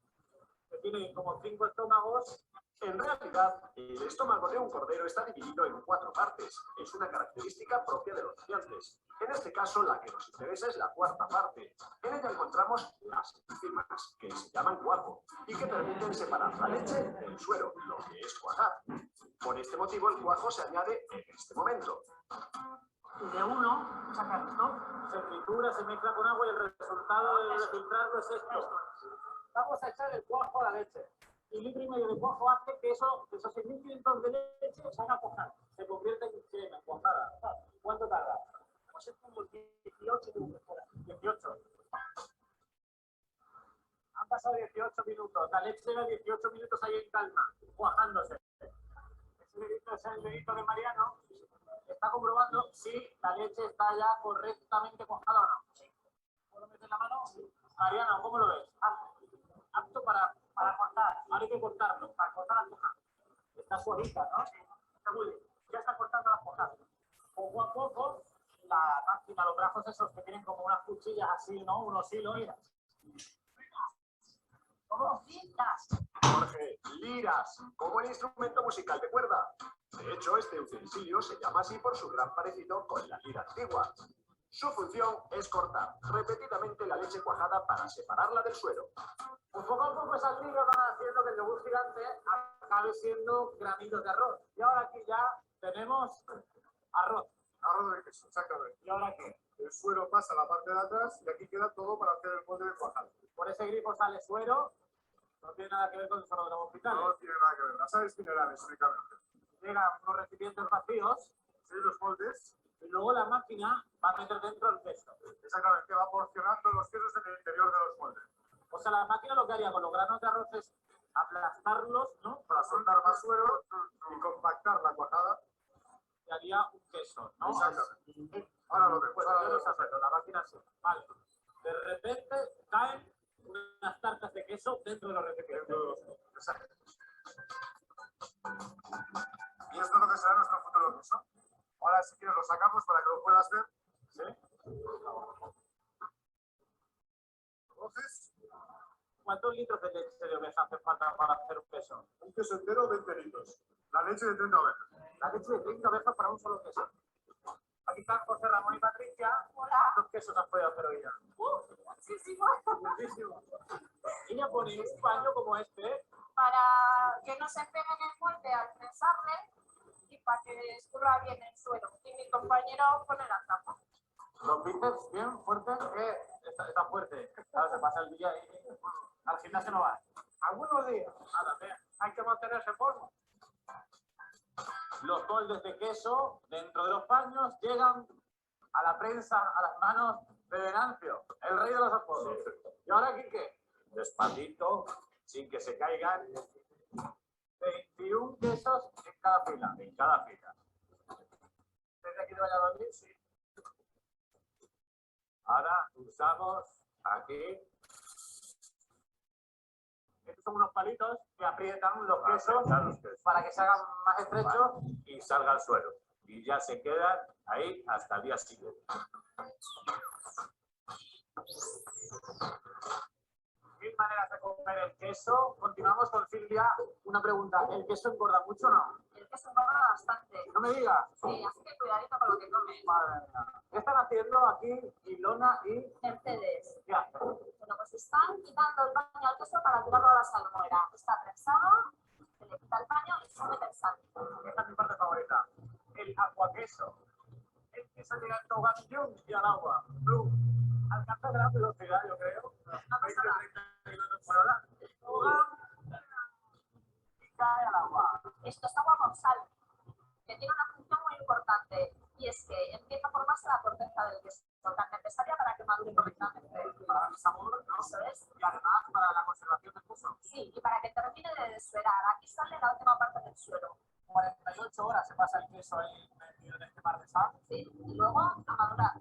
que tiene como 5 estómagos. En realidad, el estómago de un cordero está dividido en 4 partes. Es una característica propia de los gigantes. En este caso, la que nos interesa es la 4ª parte. En ella encontramos las enzimas, que se llaman cuajo, y que permiten separar la leche del suero, lo que es cuajar. Por este motivo, el cuajo se añade en este momento. De uno, sacar esto, se tritura, se mezcla con agua y el resultado de filtrarlo es esto. Vamos a echar el cuajo a la leche. Y litro y medio de cuajo hace que esos 6.500 de leche se hagan cuajar. Se convierte en crema cuajada. ¿Cuánto tarda? Pues es como 18 minutos. 18. Han pasado 18 minutos. La leche lleva 18 minutos ahí en calma, cuajándose. Ese dedito es el dedito de Mariano. Está comprobando si la leche está ya correctamente cuajada o no. ¿Puedo meter la mano? Mariano, ¿cómo lo ves? Apto para cortar. Ahora hay que cortarlo, para cortar las hojas. Está suavita, ¿no? Está muy bien. Ya está cortando las hojas. Poco a poco, la máquina, los brazos esos que tienen como unas cuchillas así, ¿no? Unos hilos, mira. ¿Cómo? Liras. Jorge, liras, como el instrumento musical de cuerda. De hecho, este utensilio se llama así por su gran parecido con la lira antigua. Su función es cortar repetidamente la leche cuajada para separarla del suero. Pues poco a poco esas ligas van haciendo que el yogur gigante acabe siendo granitos de arroz. Y ahora aquí ya tenemos arroz. Arroz de queso, exactamente. ¿Y ahora qué? El suero pasa a la parte de atrás y aquí queda todo para hacer el molde de cuajado. Por ese grifo sale suero. No tiene nada que ver con el suero de los hospitales. No tiene nada que ver, las sales minerales únicamente. Llegan unos recipientes vacíos. Sí, los moldes. Y luego la máquina va a meter dentro el queso. Exactamente, va porcionando los quesos en el interior de los moldes. O sea, la máquina lo que haría con los granos de arroz es aplastarlos, ¿no? Para soltar más suero y compactar la cuajada. Y haría un queso, ¿no? Exactamente. Ahora lo vemos. Pues yo lo saco, la máquina sí. Vale. De repente caen unas tartas de queso dentro de los recipientes. Exacto. Y esto es lo que será nuestro futuro queso. Ahora, si quieres, lo sacamos para que lo puedas ver. ¿Sí? Entonces, ¿cuántos litros de leche de oveja hace falta para hacer un queso? Un queso entero, 20 litros. La leche de 30 ovejas. La leche de 30 ovejas para un solo queso. Aquí están José Ramón y Patricia. Hola. ¿Cuántos quesos has podido hacer hoy ya? Muchísimo. Muchísimo. Ella pone un paño como este. Para que no se pegue en el molde al prensarle y para que escurra bien el suelo. Y mi compañero pone la tapa. Los bíceps bien fuertes, está fuerte. Claro, se pasa el día ahí. Al gimnasio no va. Algunos días, nada, hay que mantenerse en forma. Los moldes de queso dentro de los paños llegan a la prensa, a las manos de Venancio, el rey de los apodos. ¿Y ahora aquí qué? Despacito, sin que se caigan. 21 quesos en cada fila. En cada fila. ¿Desde aquí de Valladolid? Sí. Ahora usamos aquí. Estos son unos palitos que aprietan los quesos para que se hagan más estrechos y salga al suelo. Y ya se quedan ahí hasta el día siguiente. Mil maneras de comer el queso. Continuamos con Silvia. Una pregunta. ¿El queso engorda mucho o no? El queso engorda bastante. No me digas. Sí, así que cuidadito con lo que comes. Madre mía. ¿Qué están haciendo aquí Ilona y Mercedes. ¿Qué hacen? Bueno, pues están quitando el paño al queso para tirarlo a la salmuera. Está prensado, se le quita el paño y se mete el sal. Esta es mi parte favorita. El aguaqueso. Eso llega en tobogán y al agua. ¡Blum! Alcanza gran velocidad, yo creo. 20-30 kilómetros por hora. Tobogán y cae al agua. Esto es agua con sal, que tiene una función muy importante, y es que empieza a formarse la corteza del queso, tan necesaria para que madure correctamente. Para darle sabor, ¿no? Eso es. Y además para la conservación del queso. Sí, y para que termine de desvelar. Aquí sale la última parte del suero. 48 horas se pasa el queso ahí metido en este mar de sal. Sí, y luego a madurar.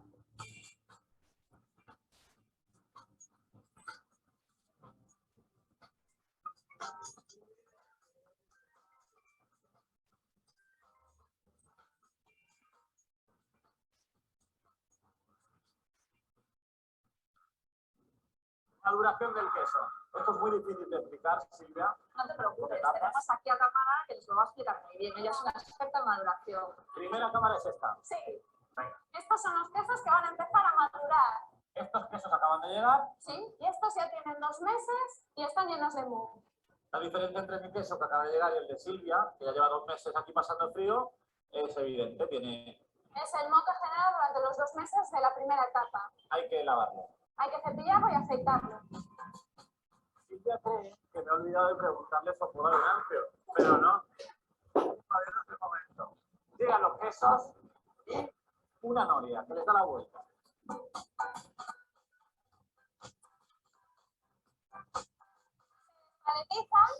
Maduración del queso. Esto es muy difícil de explicar, Silvia. No te preocupes, tenemos aquí a Tamara que nos lo va a explicar muy bien. Ella es una experta en maduración. Primera cámara es esta. Sí. Venga. Estos son los quesos que van a empezar a madurar. Estos quesos acaban de llegar. Sí, y estos ya tienen 2 meses y están llenos de moho. La diferencia entre mi queso que acaba de llegar y el de Silvia, que ya lleva 2 meses aquí pasando frío, es evidente. Es el moho que genera durante los 2 meses de la primera etapa. Hay que lavarlo. Hay que cepillarlo y aceitarlo. Silvia cree que me he olvidado de preguntarle su apodo de Venancio, pero no. Todavía no es el momento. Llegan los quesos y una noria que les da la vuelta. Calenizan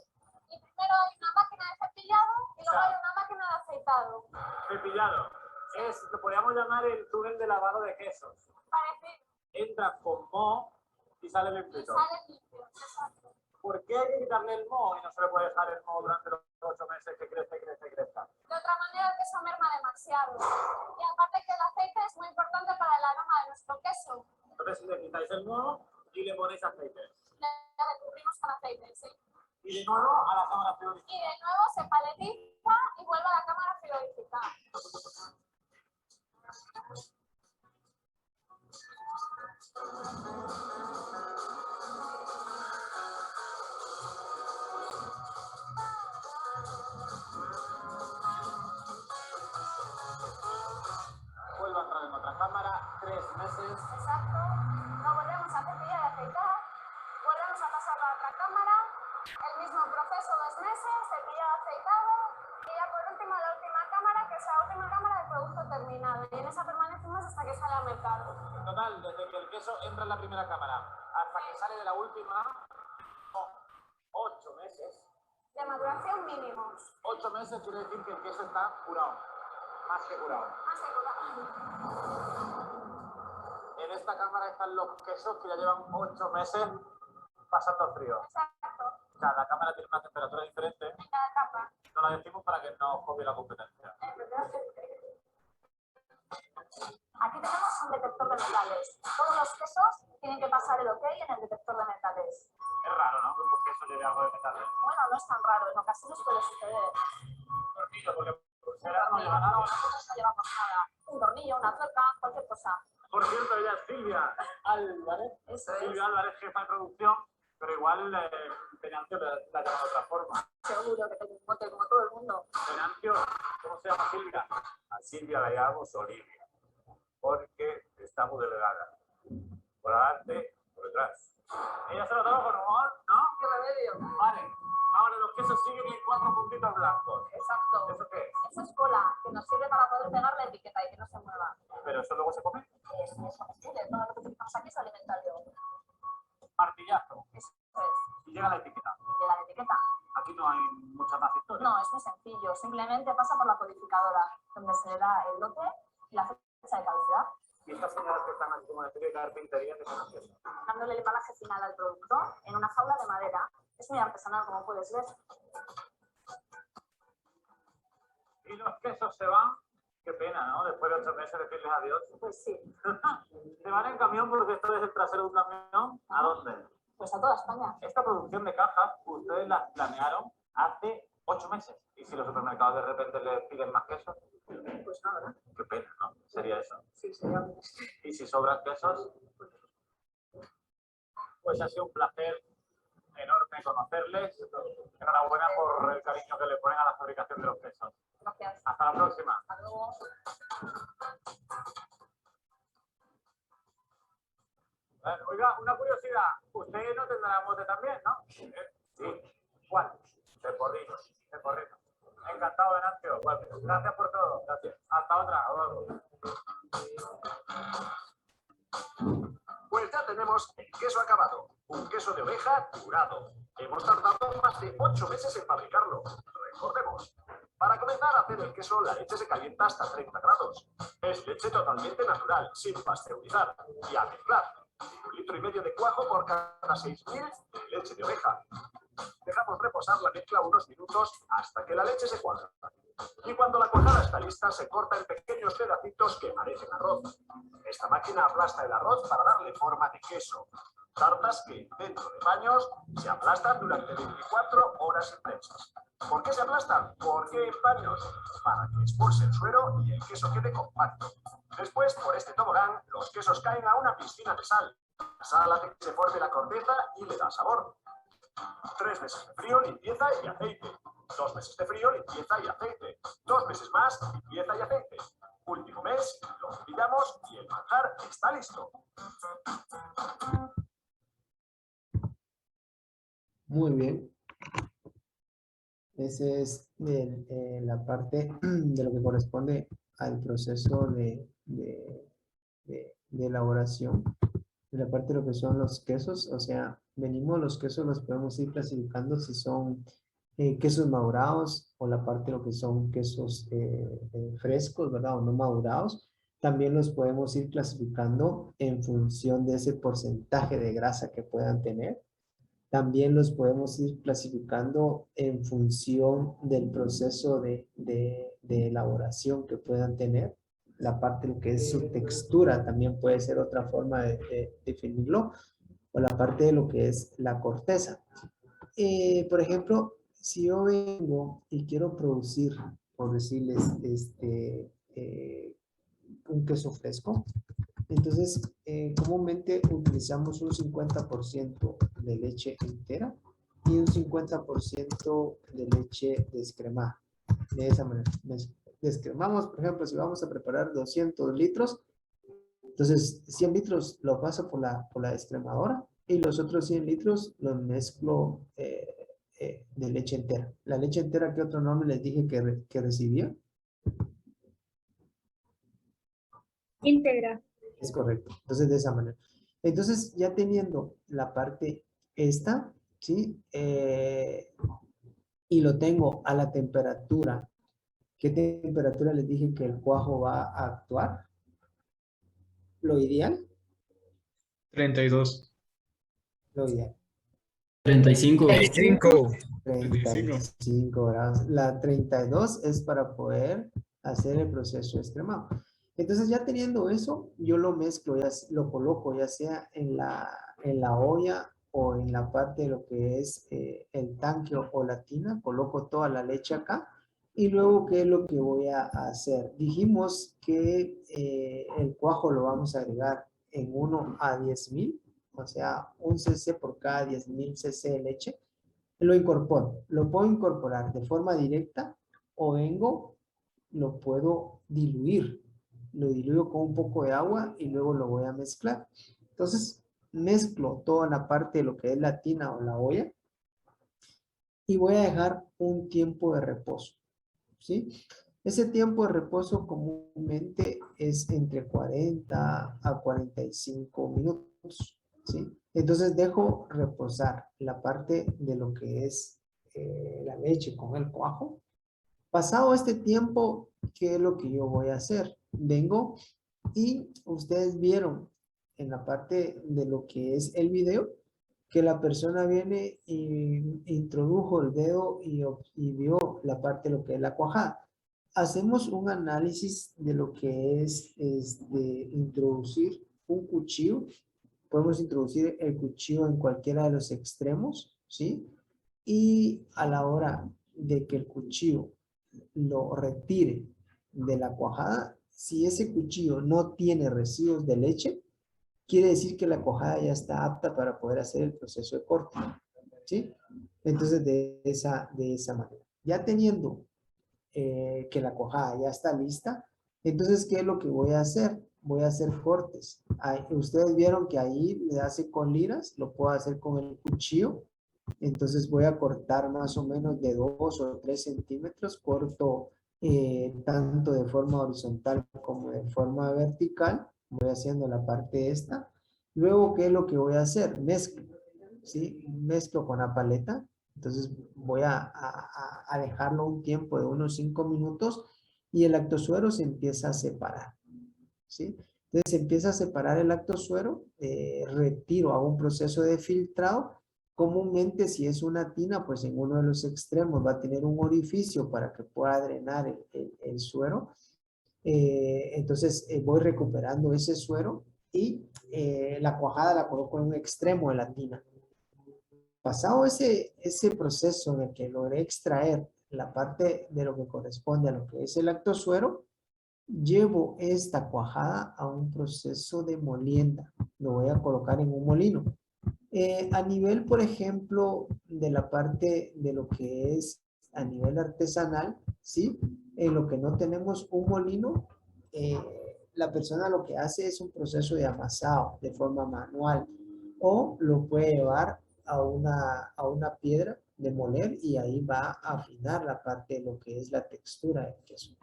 y primero hay una máquina de cepillado y luego hay una máquina de aceitado. Cepillado. Lo podríamos llamar el túnel de lavado de quesos. Parecido. Entra con moho y sale Y limpito. sale limpio. Exacto. ¿Por qué hay que quitarle el moho y no se le puede dejar el moho durante los 8 meses que crece? De otra manera el queso merma demasiado. Y aparte que el aceite es muy importante para el aroma de nuestro queso. Entonces le quitáis el moho y le ponéis aceite. Le recubrimos con aceite, sí. Y de nuevo a la cámara frigorífica. Y de nuevo se paletiza y vuelve a la cámara frigorífica. Vuelvo a entrar en otra cámara, 3 meses. Exacto. Lo volvemos a cepillar y aceitar. Volvemos a pasarlo a otra cámara. El mismo proceso, 2 meses, cepillado, aceitado. Y ya por último la última cámara, que es la última cámara del producto terminado. Y en esa permanecemos hasta que sale al mercado. En total, desde que el queso entra en la primera cámara hasta que sale de la última, 8 meses. De maduración mínimos. 8 meses quiere decir que el queso está curado. Más que curado. Más seguro. En esta cámara están los quesos que ya llevan 8 meses pasando frío. Exacto. Cada cámara tiene una temperatura diferente. En cada capa. No la decimos para que no os copie la competencia. Aquí tenemos un detector de metales. Todos los quesos tienen que pasar el OK en el detector de metales. Es raro, ¿no? Que un queso lleve algo de metal. Bueno, no es tan raro, en ocasiones puede suceder. Un tornillo, porque pulsera no lleva nada. Nosotros no llevamos nada. Un tornillo, una tuerca, cualquier cosa. Por cierto, ella es Silvia Álvarez. Eso es. Silvia Álvarez, jefa de producción, pero igual Venancio la llama de otra forma. Seguro que tengo un mote como todo el mundo. Venancio, ¿cómo se llama Silvia? A Silvia la llamamos Olivia, porque está muy delgada. Por adelante, por detrás. Ella se lo toma con humor, ¿no? ¿Qué remedio? Vale. Ahora los quesos siguen en 4 puntitos blancos. Exacto. ¿Eso qué es? Eso es cola, que nos sirve para poder pegar la etiqueta y que no se mueva. Pero eso luego se come. Es comestible, todo lo que utilizamos aquí es alimentario. Martillazo. Eso es. Y llega la etiqueta. Y llega la etiqueta. Aquí no hay mucha más historia. No, es muy sencillo. Simplemente pasa por la codificadora, donde se le da el lote y la fecha de caducidad. Y estas señoras que están aquí como una especie de carpintería que son eso. Dándole el embalaje final al producto en una jaula de madera. Es muy artesanal, como puedes ver. Y los quesos se van. Qué pena, ¿no? Después de 8 meses decirles adiós. Pues sí. Se van en camión porque esto es el trasero de un camión. ¿A dónde? Pues a toda España. Esta producción de cajas, ustedes la planearon hace 8 meses. ¿Y si los supermercados de repente les piden más quesos? Pues nada, ¿no? Qué pena, ¿no? Sería eso. Sí, sería. Y si sobran quesos, pues ha sido un placer enorme conocerles. Enhorabuena por el cariño que le ponen a la fabricación de los quesos. Gracias. Hasta la próxima. Hasta luego. Venancio. Bueno, gracias por todo. Gracias. Hasta otra. Pues ya tenemos el queso acabado, un queso de oveja curado. Hemos tardado más de 8 meses en fabricarlo. Recordemos, para comenzar a hacer el queso, la leche se calienta hasta 30 grados. Es leche totalmente natural, sin pasteurizar. Y a mezclar. 1,5 litros de cuajo por cada 6.000 de leche de oveja. Dejamos reposar la mezcla unos minutos hasta que la leche se cuaja. Y cuando la cuajada está lista, se corta en pequeños pedacitos que parecen arroz. Esta máquina aplasta el arroz para darle forma de queso. Tartas que, dentro de baños, se aplastan durante 24 horas intensas. ¿Por qué se aplastan? ¿Por qué en baños? Para que expulse el suero y el queso quede compacto. Después, por este tobogán, los quesos caen a una piscina de sal. La sal hace que se forme la corteza y le da sabor. 3 meses de frío, limpieza y aceite. 2 meses de frío, limpieza y aceite. 2 meses más, limpieza y aceite. Último mes, lo cepillamos y el manjar está listo. Muy bien. Esa es la parte de lo que corresponde al proceso de elaboración. De la parte de lo que son los quesos, o sea, los quesos los podemos ir clasificando si son quesos madurados o la parte de lo que son quesos frescos, ¿verdad? O no madurados. También los podemos ir clasificando en función de ese porcentaje de grasa que puedan tener. También los podemos ir clasificando en función del proceso de elaboración que puedan tener. La parte de lo que es su textura también puede ser otra forma de definirlo. O la parte de lo que es la corteza. Por ejemplo, si yo vengo y quiero producir, por decirles, un queso fresco, entonces comúnmente utilizamos un 50% de leche entera y un 50% de leche descremada. De esa manera, descremamos, por ejemplo, si vamos a preparar 200 litros, entonces 100 litros lo paso por la descremadora y los otros 100 litros los mezclo de leche entera. La leche entera, ¿qué otro nombre les dije que recibía? Íntegra. Es correcto. Entonces, de esa manera. Entonces, ya teniendo la parte esta, ¿sí? Y lo tengo a la temperatura. ¿Qué temperatura les dije que el cuajo va a actuar? ¿Lo ideal? 32. Lo ideal. 35. 35 grados. La 32 es para poder hacer el proceso extremado. Entonces ya teniendo eso, yo lo mezclo, lo coloco ya sea en la olla o en la parte de lo que es el tanque o la tina, coloco toda la leche acá y luego ¿qué es lo que voy a hacer? Dijimos que el cuajo lo vamos a agregar en 1 a 10,000, o sea, 1 cc por cada 10,000 cc de leche. Lo incorporo, lo puedo incorporar de forma directa o lo puedo diluir. Lo diluyo con un poco de agua y luego lo voy a mezclar. Entonces, mezclo toda la parte de lo que es la tina o la olla y voy a dejar un tiempo de reposo, ¿sí? Ese tiempo de reposo comúnmente es entre 40 a 45 minutos, ¿sí? Entonces, dejo reposar la parte de lo que es la leche con el cuajo. Pasado este tiempo, ¿qué es lo que yo voy a hacer? Vengo y ustedes vieron en la parte de lo que es el video que la persona viene y introdujo el dedo y vio la parte de lo que es la cuajada. Hacemos un análisis de lo que es introducir un cuchillo. Podemos introducir el cuchillo en cualquiera de los extremos, ¿sí? Y a la hora de que el cuchillo lo retire de la cuajada, si ese cuchillo no tiene residuos de leche, quiere decir que la cuajada ya está apta para poder hacer el proceso de corte, ¿sí? Entonces, de esa manera. Ya teniendo que la cuajada ya está lista, entonces, ¿qué es lo que voy a hacer? Voy a hacer cortes. Ustedes vieron que ahí le hace con liras, lo puedo hacer con el cuchillo Entonces voy a cortar más o menos de 2 o 3 centímetros, corto tanto de forma horizontal como de forma vertical. Voy haciendo la parte esta. Luego, ¿qué es lo que voy a hacer? Mezclo, ¿sí? Mezclo con la paleta. Entonces voy a dejarlo un tiempo de unos 5 minutos y el lactosuero se empieza a separar, ¿sí? Entonces se empieza a separar el lactosuero, retiro, hago un proceso de filtrado. Comúnmente, si es una tina, pues en uno de los extremos va a tener un orificio para que pueda drenar el suero. Entonces voy recuperando ese suero y la cuajada la coloco en un extremo de la tina. Pasado ese proceso de que logré extraer la parte de lo que corresponde a lo que es el lactosuero, llevo esta cuajada a un proceso de molienda. Lo voy a colocar en un molino. A nivel, por ejemplo, de la parte de lo que es a nivel artesanal, ¿sí? En lo que no tenemos un molino, la persona lo que hace es un proceso de amasado de forma manual o lo puede llevar a una piedra de moler y ahí va a afinar la parte de lo que es la textura del queso.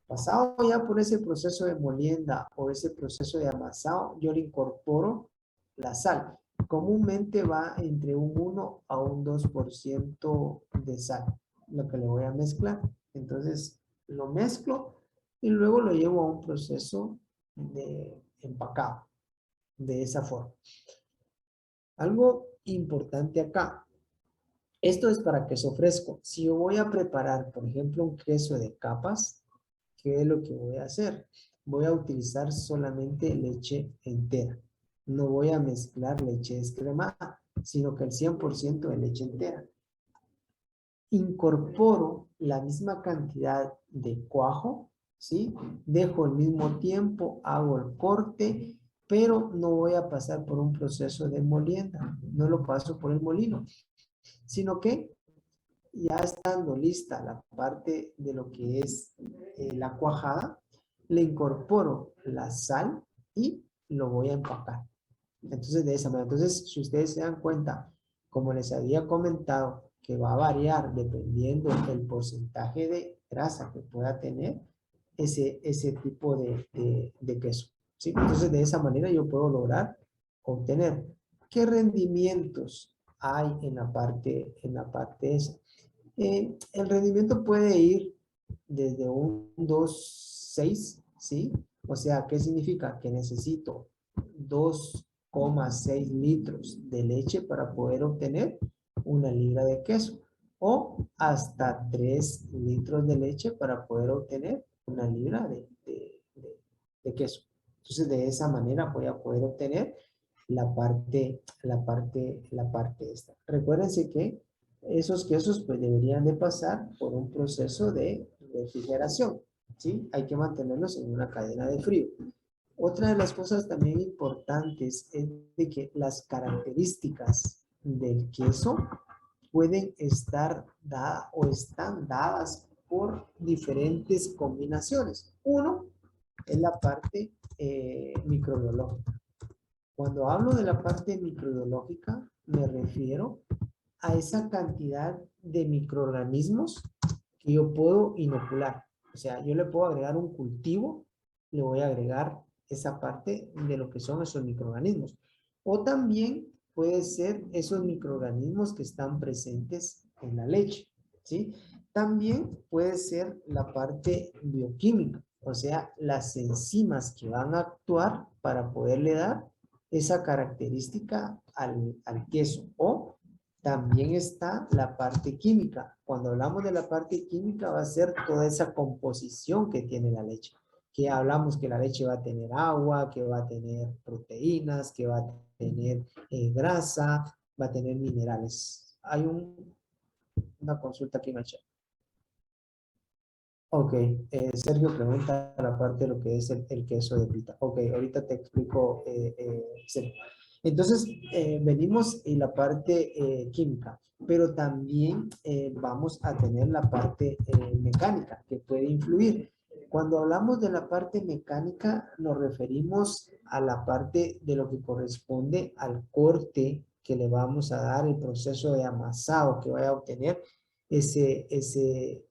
Pasado ya por ese proceso de molienda o ese proceso de amasado, yo le incorporo la sal. Comúnmente va entre un 1 a un 2% de sal, lo que le voy a mezclar. Entonces lo mezclo y luego lo llevo a un proceso de empacado, de esa forma. Algo importante acá. Esto es para queso fresco. Si yo voy a preparar, por ejemplo, un queso de capas, ¿qué es lo que voy a hacer? Voy a utilizar solamente leche entera. No voy a mezclar leche descremada, sino que el 100% de leche entera. Incorporo la misma cantidad de cuajo, ¿sí? Dejo el mismo tiempo, hago el corte, pero no voy a pasar por un proceso de molienda. No lo paso por el molino, sino que ya estando lista la parte de lo que es la cuajada, le incorporo la sal y lo voy a empacar. Entonces, de esa manera. Entonces, si ustedes se dan cuenta, como les había comentado, que va a variar dependiendo del porcentaje de grasa que pueda tener ese tipo de queso, ¿sí? Entonces, de esa manera yo puedo lograr obtener qué rendimientos hay en la parte esa. El rendimiento puede ir desde un 2,6, ¿sí? O sea, ¿qué significa? Que necesito 2,6 litros de leche para poder obtener 1 libra de queso. O hasta 3 litros de leche para poder obtener 1 libra de queso. Entonces, de esa manera voy a poder obtener la parte esta. Recuérdense que esos quesos pues deberían de pasar por un proceso de refrigeración, ¿sí? Hay que mantenerlos en una cadena de frío. Otra de las cosas también importantes es de que las características del queso pueden estar dadas o están dadas por diferentes combinaciones. Uno es la parte microbiológica. Cuando hablo de la parte microbiológica, me refiero a esa cantidad de microorganismos que yo puedo inocular. O sea, yo le puedo agregar un cultivo, le voy a agregar esa parte de lo que son esos microorganismos. O también puede ser esos microorganismos que están presentes en la leche, ¿sí? También puede ser la parte bioquímica, o sea, las enzimas que van a actuar para poderle dar esa característica al queso. O también está la parte química. Cuando hablamos de la parte química va a ser toda esa composición que tiene la leche. Que hablamos que la leche va a tener agua, que va a tener proteínas, que va a tener grasa, va a tener minerales. Hay una consulta aquí, Macha. Ok, Sergio pregunta la parte de lo que es el queso de pita. Ok, ahorita te explico, Sergio. Entonces, venimos en la parte química, pero también vamos a tener la parte mecánica que puede influir. Cuando hablamos de la parte mecánica, nos referimos a la parte de lo que corresponde al corte que le vamos a dar el proceso de amasado que vaya a obtener ese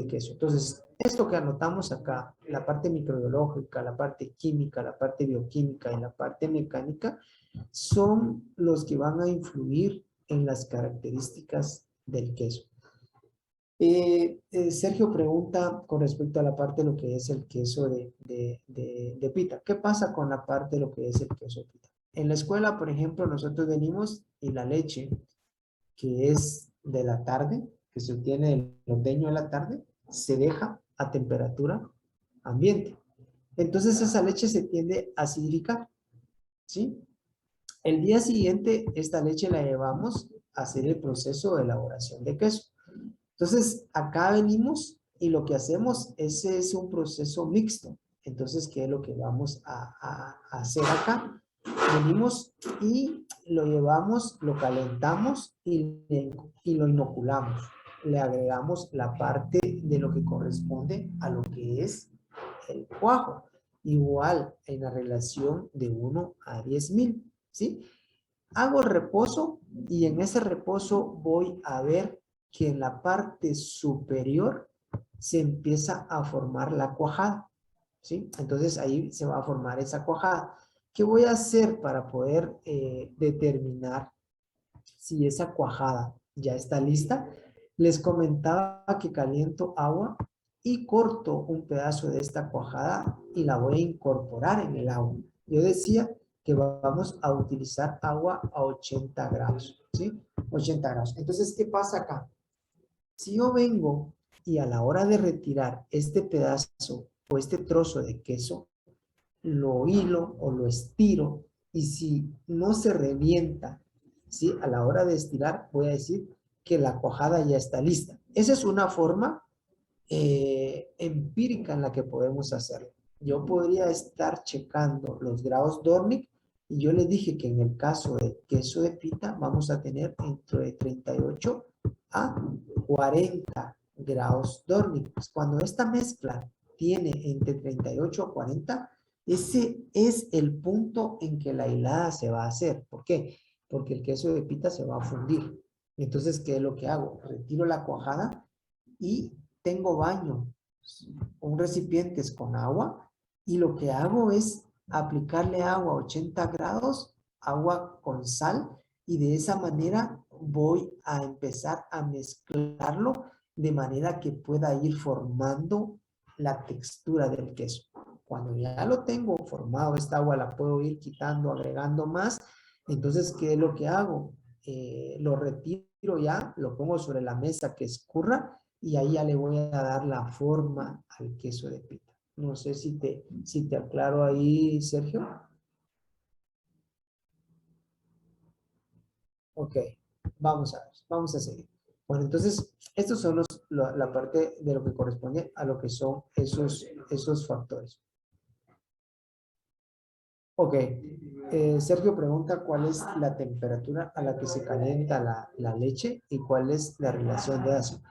queso. Entonces, esto que anotamos acá, la parte microbiológica, la parte química, la parte bioquímica y la parte mecánica, son los que van a influir en las características del queso. Sergio pregunta con respecto a la parte de lo que es el queso de pita. ¿Qué pasa con la parte de lo que es el queso de pita? En la escuela, por ejemplo, nosotros venimos y la leche que es de la tarde, que se obtiene del ordeño de la tarde, se deja a temperatura ambiente. Entonces esa leche se tiende a acidificar, ¿sí? El día siguiente esta leche la llevamos a hacer el proceso de elaboración de queso. Entonces acá venimos y lo que hacemos ese es un proceso mixto. Entonces, ¿qué es lo que vamos a hacer acá? Venimos y lo llevamos, lo calentamos y lo inoculamos. Le agregamos la parte de lo que corresponde a lo que es el cuajo. Igual en la relación de 1 a 10,000, ¿sí? Hago el reposo y en ese reposo voy a ver que en la parte superior se empieza a formar la cuajada, ¿sí? Entonces ahí se va a formar esa cuajada. ¿Qué voy a hacer para poder determinar si esa cuajada ya está lista? Les comentaba que caliento agua y corto un pedazo de esta cuajada y la voy a incorporar en el agua. Yo decía que vamos a utilizar agua a 80 grados, ¿sí? 80 grados. Entonces, ¿qué pasa acá? Si yo vengo y a la hora de retirar este pedazo o este trozo de queso, lo hilo o lo estiro y si no se revienta, ¿sí? A la hora de estirar voy a decir que la cuajada ya está lista. Esa es una forma empírica en la que podemos hacerlo. Yo podría estar checando los grados Dornick y yo les dije que en el caso de queso de pita vamos a tener entre 38 a 40 grados Dornick. Cuando esta mezcla tiene entre 38 a 40, ese es el punto en que la hilada se va a hacer. ¿Por qué? Porque el queso de pita se va a fundir. Entonces, ¿qué es lo que hago? Retiro la cuajada y tengo baño, un recipiente con agua y lo que hago es aplicarle agua a 80 grados, agua con sal y de esa manera voy a empezar a mezclarlo de manera que pueda ir formando la textura del queso. Cuando ya lo tengo formado, esta agua la puedo ir quitando, agregando más. Entonces, ¿qué es lo que hago? Lo retiro ya, lo pongo sobre la mesa que escurra y ahí ya le voy a dar la forma al queso de pita. No sé si te aclaro ahí, Sergio. Ok, vamos a seguir. Bueno, entonces, estos son la parte de lo que corresponde a lo que son esos factores. Ok, Sergio pregunta cuál es la temperatura a la que se calienta la leche y cuál es la relación de ácido.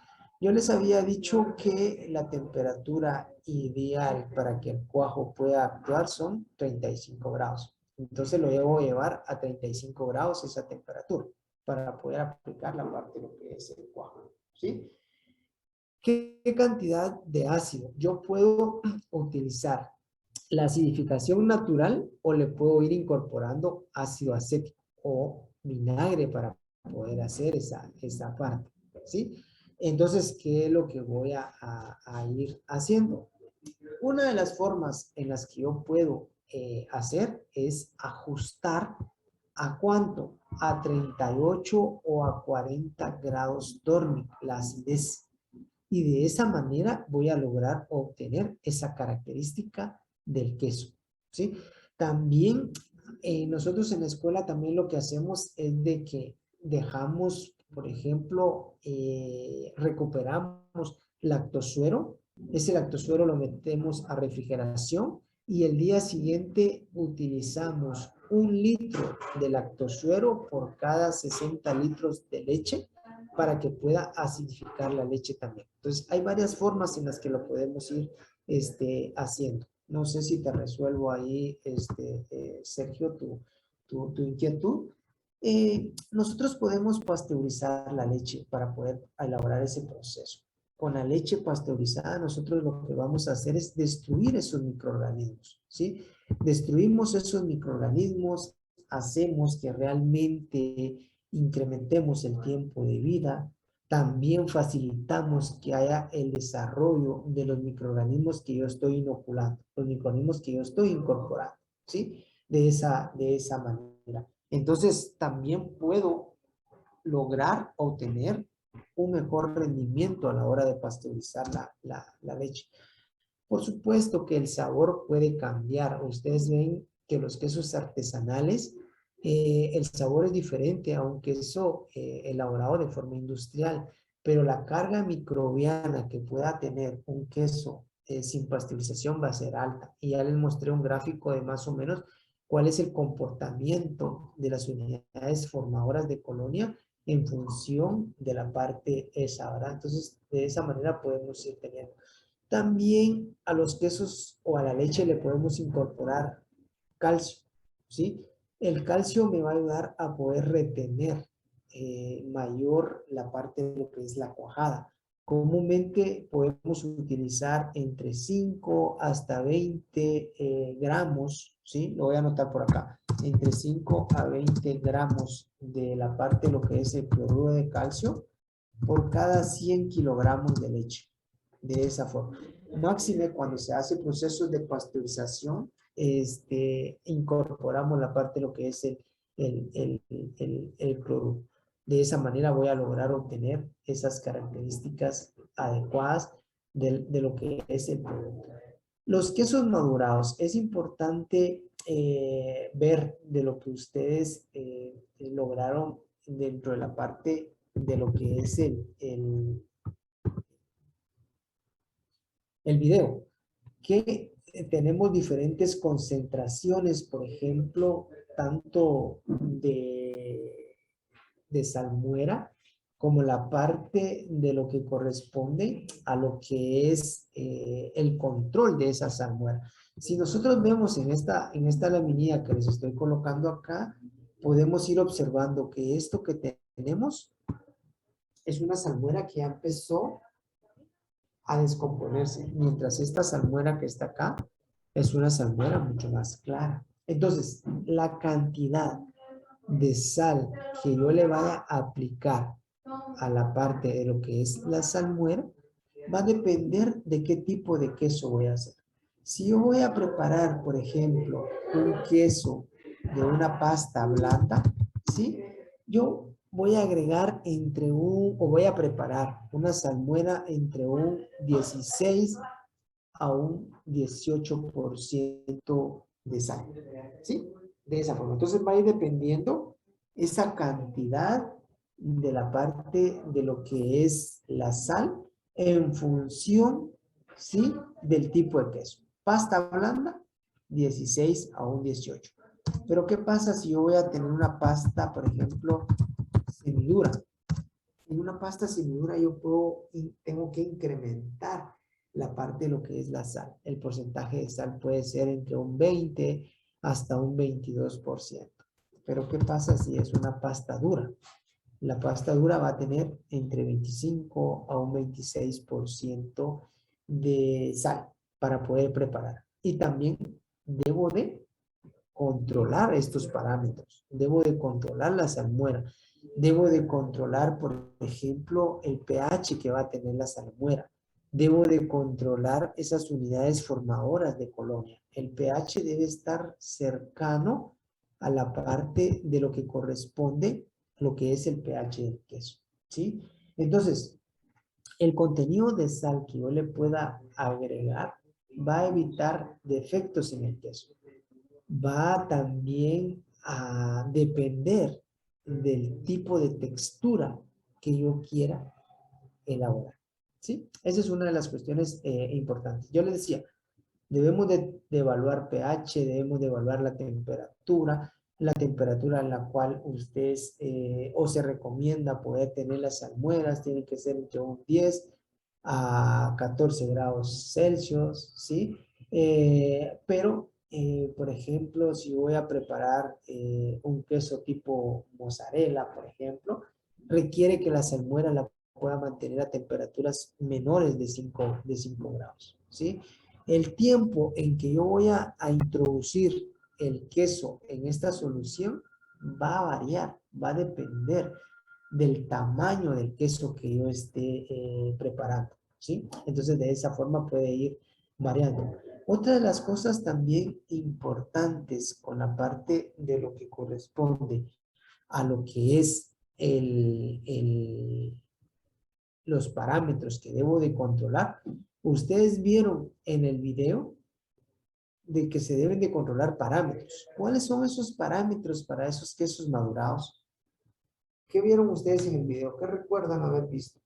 Yo les había dicho que la temperatura ideal para que el cuajo pueda actuar son 35 grados. Entonces lo debo llevar a 35 grados esa temperatura para poder aplicar la parte de lo que es el cuajo, ¿sí? ¿Qué cantidad de ácido? Yo puedo utilizar la acidificación natural o le puedo ir incorporando ácido acético o vinagre para poder hacer esa parte, ¿sí? Entonces, ¿qué es lo que voy a ir haciendo? Una de las formas en las que yo puedo hacer es ajustar ¿a cuánto? A 38 o a 40 grados Dornick, la acidez. Y de esa manera voy a lograr obtener esa característica del queso, ¿sí? También nosotros en la escuela también lo que hacemos es de que dejamos, por ejemplo, recuperamos lactosuero. Ese lactosuero lo metemos a refrigeración y el día siguiente utilizamos 1 litro de lactosuero por cada 60 litros de leche para que pueda acidificar la leche también. Entonces, hay varias formas en las que lo podemos ir haciendo. No sé si te resuelvo ahí, Sergio, tu inquietud. Nosotros podemos pasteurizar la leche para poder elaborar ese proceso. Con la leche pasteurizada, nosotros lo que vamos a hacer es destruir esos microorganismos, ¿sí? Destruimos esos microorganismos, hacemos que realmente incrementemos el tiempo de vida, también facilitamos que haya el desarrollo de los microorganismos que yo estoy inoculando, los microorganismos que yo estoy incorporando, ¿sí? De esa manera. Entonces, también puedo lograr obtener un mejor rendimiento a la hora de pasteurizar la leche. Por supuesto que el sabor puede cambiar. Ustedes ven que los quesos artesanales, el sabor es diferente a un queso elaborado de forma industrial, pero la carga microbiana que pueda tener un queso sin pasteurización va a ser alta. Y ya les mostré un gráfico de más o menos cuál es el comportamiento de las unidades formadoras de colonia en función de la parte esa, ¿verdad? Entonces, de esa manera podemos ir teniendo. También a los quesos o a la leche le podemos incorporar calcio, ¿sí? El calcio me va a ayudar a poder retener mayor la parte de lo que es la cuajada. Comúnmente podemos utilizar entre 5 hasta 20 gramos, ¿sí? Lo voy a anotar por acá. Entre 5 a 20 gramos de la parte de lo que es el cloruro de calcio por cada 100 kilogramos de leche. De esa forma. Máxime cuando se hace procesos de pasteurización, incorporamos la parte de lo que es el cloruro. De esa manera voy a lograr obtener esas características adecuadas de lo que es el producto. Los quesos madurados, es importante ver de lo que ustedes lograron dentro de la parte de lo que es el video, que tenemos diferentes concentraciones, por ejemplo, tanto de salmuera como la parte de lo que corresponde a lo que es el control de esa salmuera. Si nosotros vemos en esta laminilla que les estoy colocando acá, podemos ir observando que esto que tenemos es una salmuera que ya empezó a descomponerse, mientras esta salmuera que está acá es una salmuera mucho más clara. Entonces, la cantidad de sal que yo le vaya a aplicar a la parte de lo que es la salmuera va a depender de qué tipo de queso voy a hacer. Si yo voy a preparar, por ejemplo, un queso de una pasta blanda, ¿sí? Yo voy a agregar voy a preparar una salmuera entre un 16 a un 18% de sal, ¿sí? De esa forma. Entonces va a ir dependiendo esa cantidad de la parte de lo que es la sal en función, ¿sí? Del tipo de queso. Pasta blanda, 16 a un 18. Pero ¿qué pasa si yo voy a tener una pasta, por ejemplo, semidura? En una pasta semidura yo tengo que incrementar la parte de lo que es la sal. El porcentaje de sal puede ser entre un 20 hasta un 22%. Pero ¿qué pasa si es una pasta dura? La pasta dura va a tener entre 25 a un 26% de sal para poder preparar. Y también debo de controlar estos parámetros. Debo de controlar la salmuera. Debo de controlar, por ejemplo, el pH que va a tener la salmuera. Debo de controlar esas unidades formadoras de colonia. El pH debe estar cercano a la parte de lo que corresponde a lo que es el pH del queso, ¿sí? Entonces, el contenido de sal que yo le pueda agregar va a evitar defectos en el queso. Va también a depender del tipo de textura que yo quiera elaborar, ¿sí? Esa es una de las cuestiones importantes. Yo les decía, debemos de evaluar pH, debemos de evaluar la temperatura en la cual ustedes o se recomienda poder tener las salmueras, tiene que ser entre un 10 a 14 grados Celsius, ¿sí? Pero por ejemplo, si voy a preparar un queso tipo mozzarella, por ejemplo, requiere que la salmuera la pueda mantener a temperaturas menores de 5 grados, ¿sí? El tiempo en que yo voy a introducir el queso en esta solución va a variar, va a depender del tamaño del queso que yo esté preparando, ¿sí? Entonces, de esa forma puede ir variando. Otra de las cosas también importantes con la parte de lo que corresponde a lo que es los parámetros que debo de controlar. Ustedes vieron en el video de que se deben de controlar parámetros. ¿Cuáles son esos parámetros para esos quesos madurados? ¿Qué vieron ustedes en el video? ¿Qué recuerdan haber visto?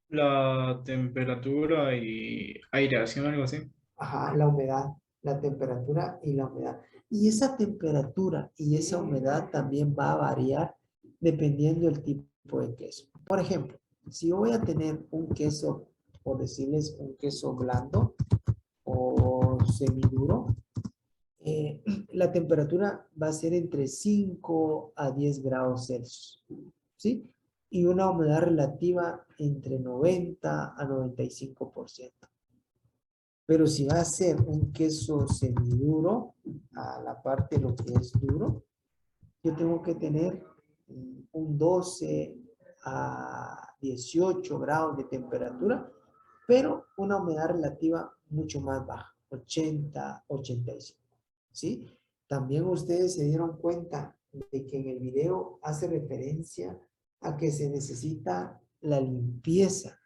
La temperatura y aireación, algo así. Ajá, la humedad, la temperatura y la humedad. Y esa temperatura y esa humedad también va a variar dependiendo del tipo de queso. Por ejemplo, si yo voy a tener un queso, por decirles un queso blando o semiduro, la temperatura va a ser entre 5 a 10 grados Celsius, ¿sí? Y una humedad relativa entre 90 a 95%. Pero si va a ser un queso semiduro, a la parte de lo que es duro, yo tengo que tener un 12 a 18 grados de temperatura, pero una humedad relativa mucho más baja, 80, 85, ¿sí? También ustedes se dieron cuenta de que en el video hace referencia a que se necesita la limpieza,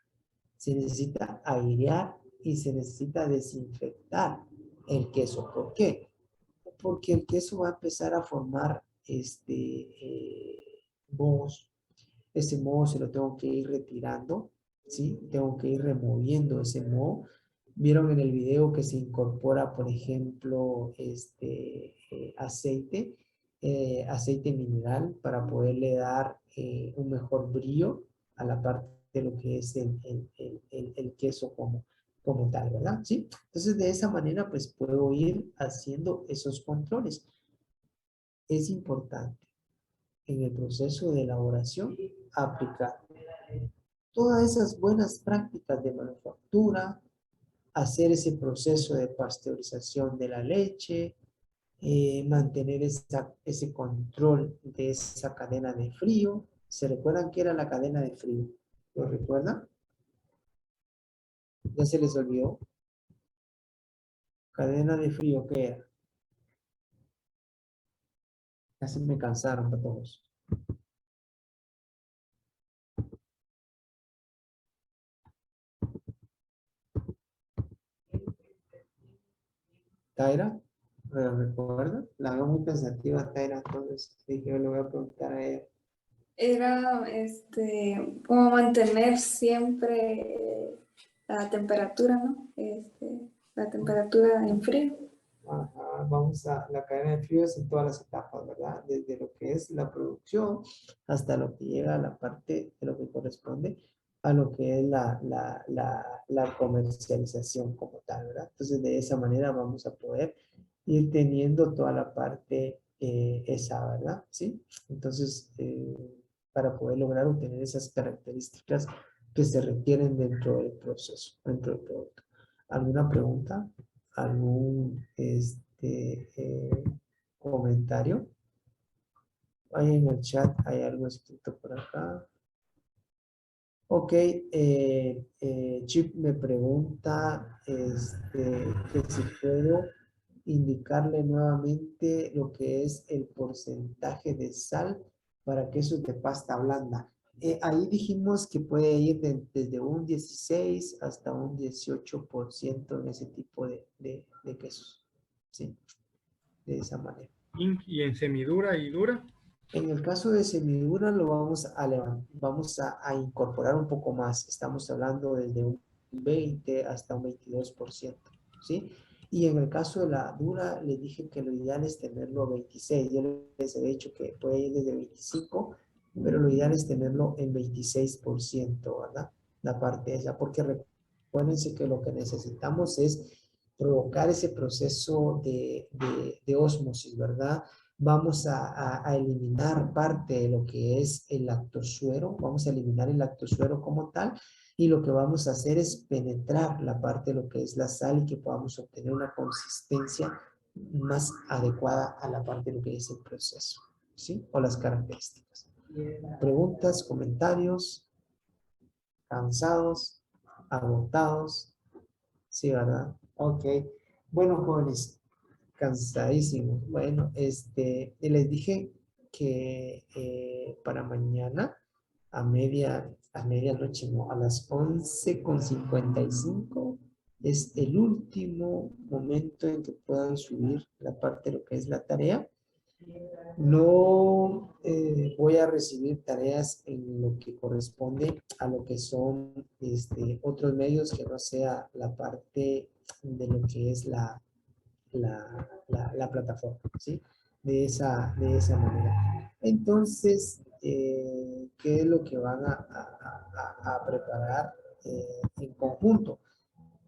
se necesita airear y se necesita desinfectar el queso. ¿Por qué? Porque el queso va a empezar a formar mohos. Ese moho se lo tengo que ir retirando, ¿sí? Tengo que ir removiendo ese moho. Vieron en el video que se incorpora, por ejemplo, aceite mineral para poderle dar un mejor brillo a la parte de lo que es el queso como tal, ¿verdad? ¿Sí? Entonces, de esa manera, pues puedo ir haciendo esos controles. Es importante en el proceso de elaboración aplicar todas esas buenas prácticas de manufactura, hacer ese proceso de pasteurización de la leche, mantener ese control de esa cadena de frío. ¿Se recuerdan qué era la cadena de frío? ¿Lo recuerdan? ¿Ya se les olvidó? Cadena de frío, ¿qué era? Ya se me cansaron a todos. Taira, ¿recuerda? La veo muy pensativa, Taira, entonces dije, yo le voy a preguntar a ella. Era como mantener siempre la temperatura, ¿no? La temperatura en frío. Ajá, vamos a la cadena de fríos en todas las etapas, ¿verdad? Desde lo que es la producción hasta lo que llega a la parte de lo que corresponde a lo que es la comercialización como tal, ¿verdad? Entonces, de esa manera vamos a poder ir teniendo toda la parte esa, ¿verdad? ¿Sí? Entonces, para poder lograr obtener esas características que se requieren dentro del proceso, dentro del producto. ¿Alguna pregunta? ¿Algún comentario? Ahí en el chat hay algo escrito por acá. Ok, Chip me pregunta que si puedo indicarle nuevamente lo que es el porcentaje de sal para quesos de pasta blanda. Ahí dijimos que puede ir desde un 16 hasta un 18% en ese tipo de quesos. ¿Sí? De esa manera. ¿Y en semidura y dura? En el caso de semidura lo vamos a incorporar un poco más. Estamos hablando desde un 20 hasta un 22%, ¿sí? Y en el caso de la dura, les dije que lo ideal es tenerlo a 26. Yo les he dicho que puede ir desde 25, pero lo ideal es tenerlo en 26%, ¿verdad? La parte esa, porque recuérdense que lo que necesitamos es provocar ese proceso de ósmosis, ¿verdad? Vamos a eliminar parte de lo que es el lactosuero, vamos a eliminar el lactosuero como tal, y lo que vamos a hacer es penetrar la parte de lo que es la sal y que podamos obtener una consistencia más adecuada a la parte de lo que es el proceso, ¿sí? O las características. Preguntas, comentarios, cansados, agotados, sí, ¿verdad? Ok. Bueno, jóvenes, cansadísimos. Bueno, les dije que para mañana a medianoche, no, a las 11:55 es el último momento en que puedan subir la parte de lo que es la tarea. No voy a recibir tareas en lo que corresponde a lo que son otros medios que no sea la parte de lo que es la plataforma, ¿sí? De esa manera. Entonces, ¿qué es lo que van a preparar en conjunto?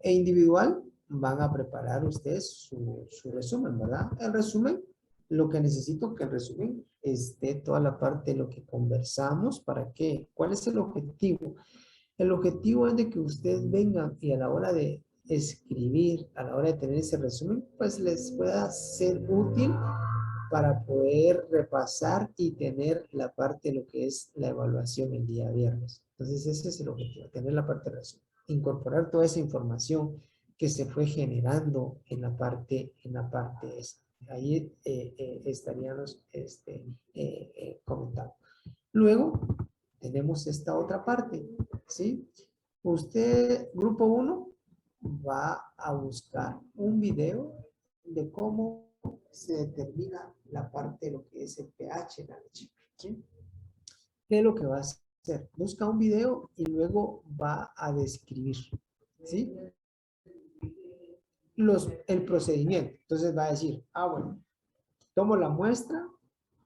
E individual, van a preparar ustedes su resumen, ¿verdad? El resumen, lo que necesito que el resumen esté toda la parte de lo que conversamos. ¿Para qué? ¿Cuál es el objetivo? El objetivo es de que ustedes vengan y a la hora de escribir, a la hora de tener ese resumen, pues les pueda ser útil para poder repasar y tener la parte de lo que es la evaluación el día viernes. Entonces ese es el objetivo, tener la parte de resumen. Incorporar toda esa información que se fue generando en la parte esa. Ahí estaríamos comentando. Luego tenemos esta otra parte, ¿sí? Usted, grupo 1, va a buscar un video de cómo se determina la parte de lo que es el pH en la leche, ¿sí? ¿Qué es lo que va a hacer? Busca un video y luego va a describir, ¿sí? El procedimiento. Entonces va a decir, bueno, tomo la muestra,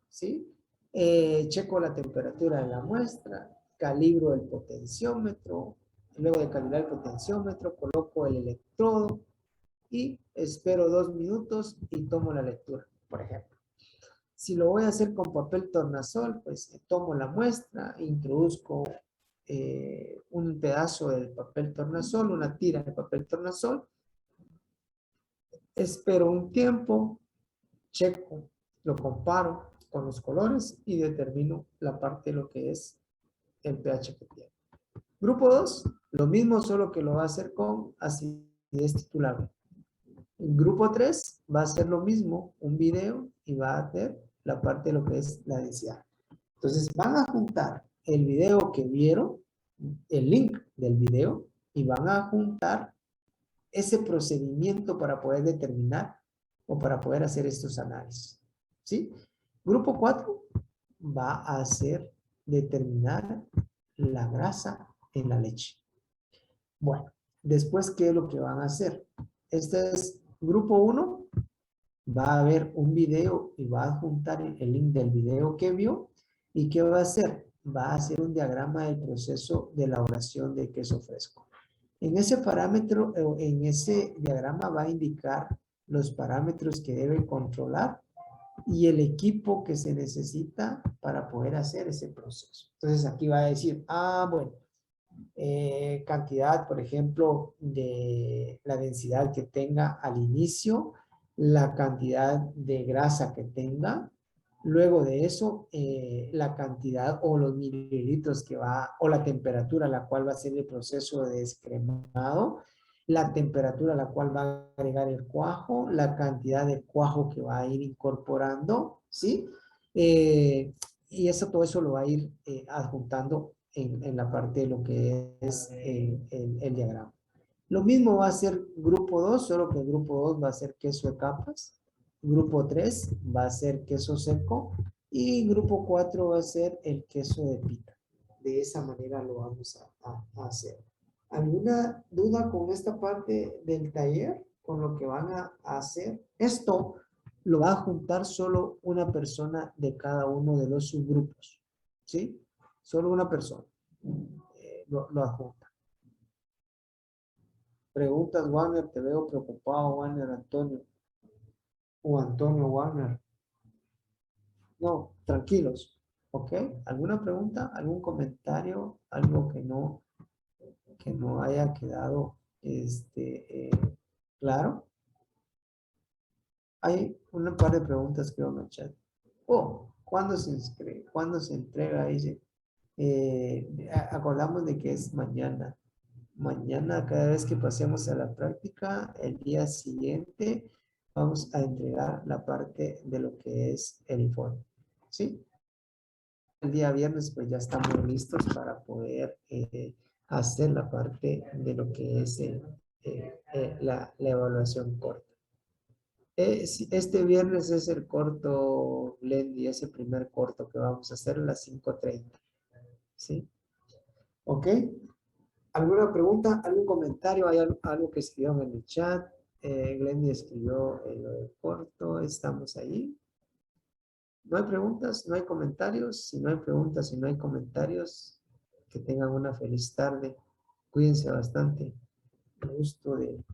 ¿sí? Checo la temperatura de la muestra, calibro el potenciómetro, luego de calibrar el potenciómetro, coloco el electrodo y espero 2 minutos y tomo la lectura, por ejemplo. Si lo voy a hacer con papel tornasol, pues tomo la muestra, introduzco un pedazo del papel tornasol, una tira de papel tornasol, espero un tiempo, checo, lo comparo con los colores y determino la parte de lo que es el pH que tiene. Grupo 2, lo mismo, solo que lo va a hacer con acidez titulable. El grupo 3 va a hacer lo mismo, un video, y va a hacer la parte de lo que es la densidad. Entonces van a juntar el video que vieron, el link del video, y van a juntar ese procedimiento para poder determinar o para poder hacer estos análisis, ¿sí? Grupo 4 va a hacer determinar la grasa en la leche. Bueno, después, ¿qué es lo que van a hacer? Este es grupo 1, va a ver un video y va a juntar el link del video que vio. ¿Y qué va a hacer? Va a hacer un diagrama del proceso de elaboración de queso fresco. En ese parámetro, en ese diagrama va a indicar los parámetros que debe controlar y el equipo que se necesita para poder hacer ese proceso. Entonces aquí va a decir, bueno, cantidad, por ejemplo, de la densidad que tenga al inicio, la cantidad de grasa que tenga, luego de eso, la cantidad o los mililitros que va, o la temperatura a la cual va a ser el proceso de descremado, la temperatura a la cual va a agregar el cuajo, la cantidad de cuajo que va a ir incorporando, ¿sí? Y todo eso lo va a ir adjuntando en la parte de lo que es el diagrama. Lo mismo va a ser grupo 2, solo que el grupo 2 va a ser queso de capas, grupo 3 va a ser queso seco y grupo 4 va a ser el queso de pita. De esa manera lo vamos a hacer. ¿Alguna duda con esta parte del taller? Con lo que van a hacer. Esto lo va a juntar solo una persona de cada uno de los subgrupos, ¿sí? Solo una persona lo adjunta. Preguntas, Warner, te veo preocupado, Warner, Antonio. O Antonio Warner. No, tranquilos. ¿Ok? ¿Alguna pregunta? ¿Algún comentario? Algo que no haya quedado claro. Hay un par de preguntas que veo en el chat. Oh, ¿cuándo se inscribe? ¿Cuándo se entrega? Dice, acordamos de que es mañana. Mañana, cada vez que pasemos a la práctica, el día siguiente, vamos a entregar la parte de lo que es el informe. ¿Sí? El día viernes, pues ya estamos listos para poder hacer la parte de lo que es la evaluación corta. Este viernes es el corto, Lendy, ese primer corto que vamos a hacer a las 5:30. ¿Sí? ¿Ok? ¿Alguna pregunta? ¿Algún comentario? ¿Hay algo que escribieron en el chat? Glendy escribió lo del corto. ¿Estamos ahí? ¿No hay preguntas? ¿No hay comentarios? Si no hay preguntas, si no hay comentarios, que tengan una feliz tarde. Cuídense bastante. Un gusto de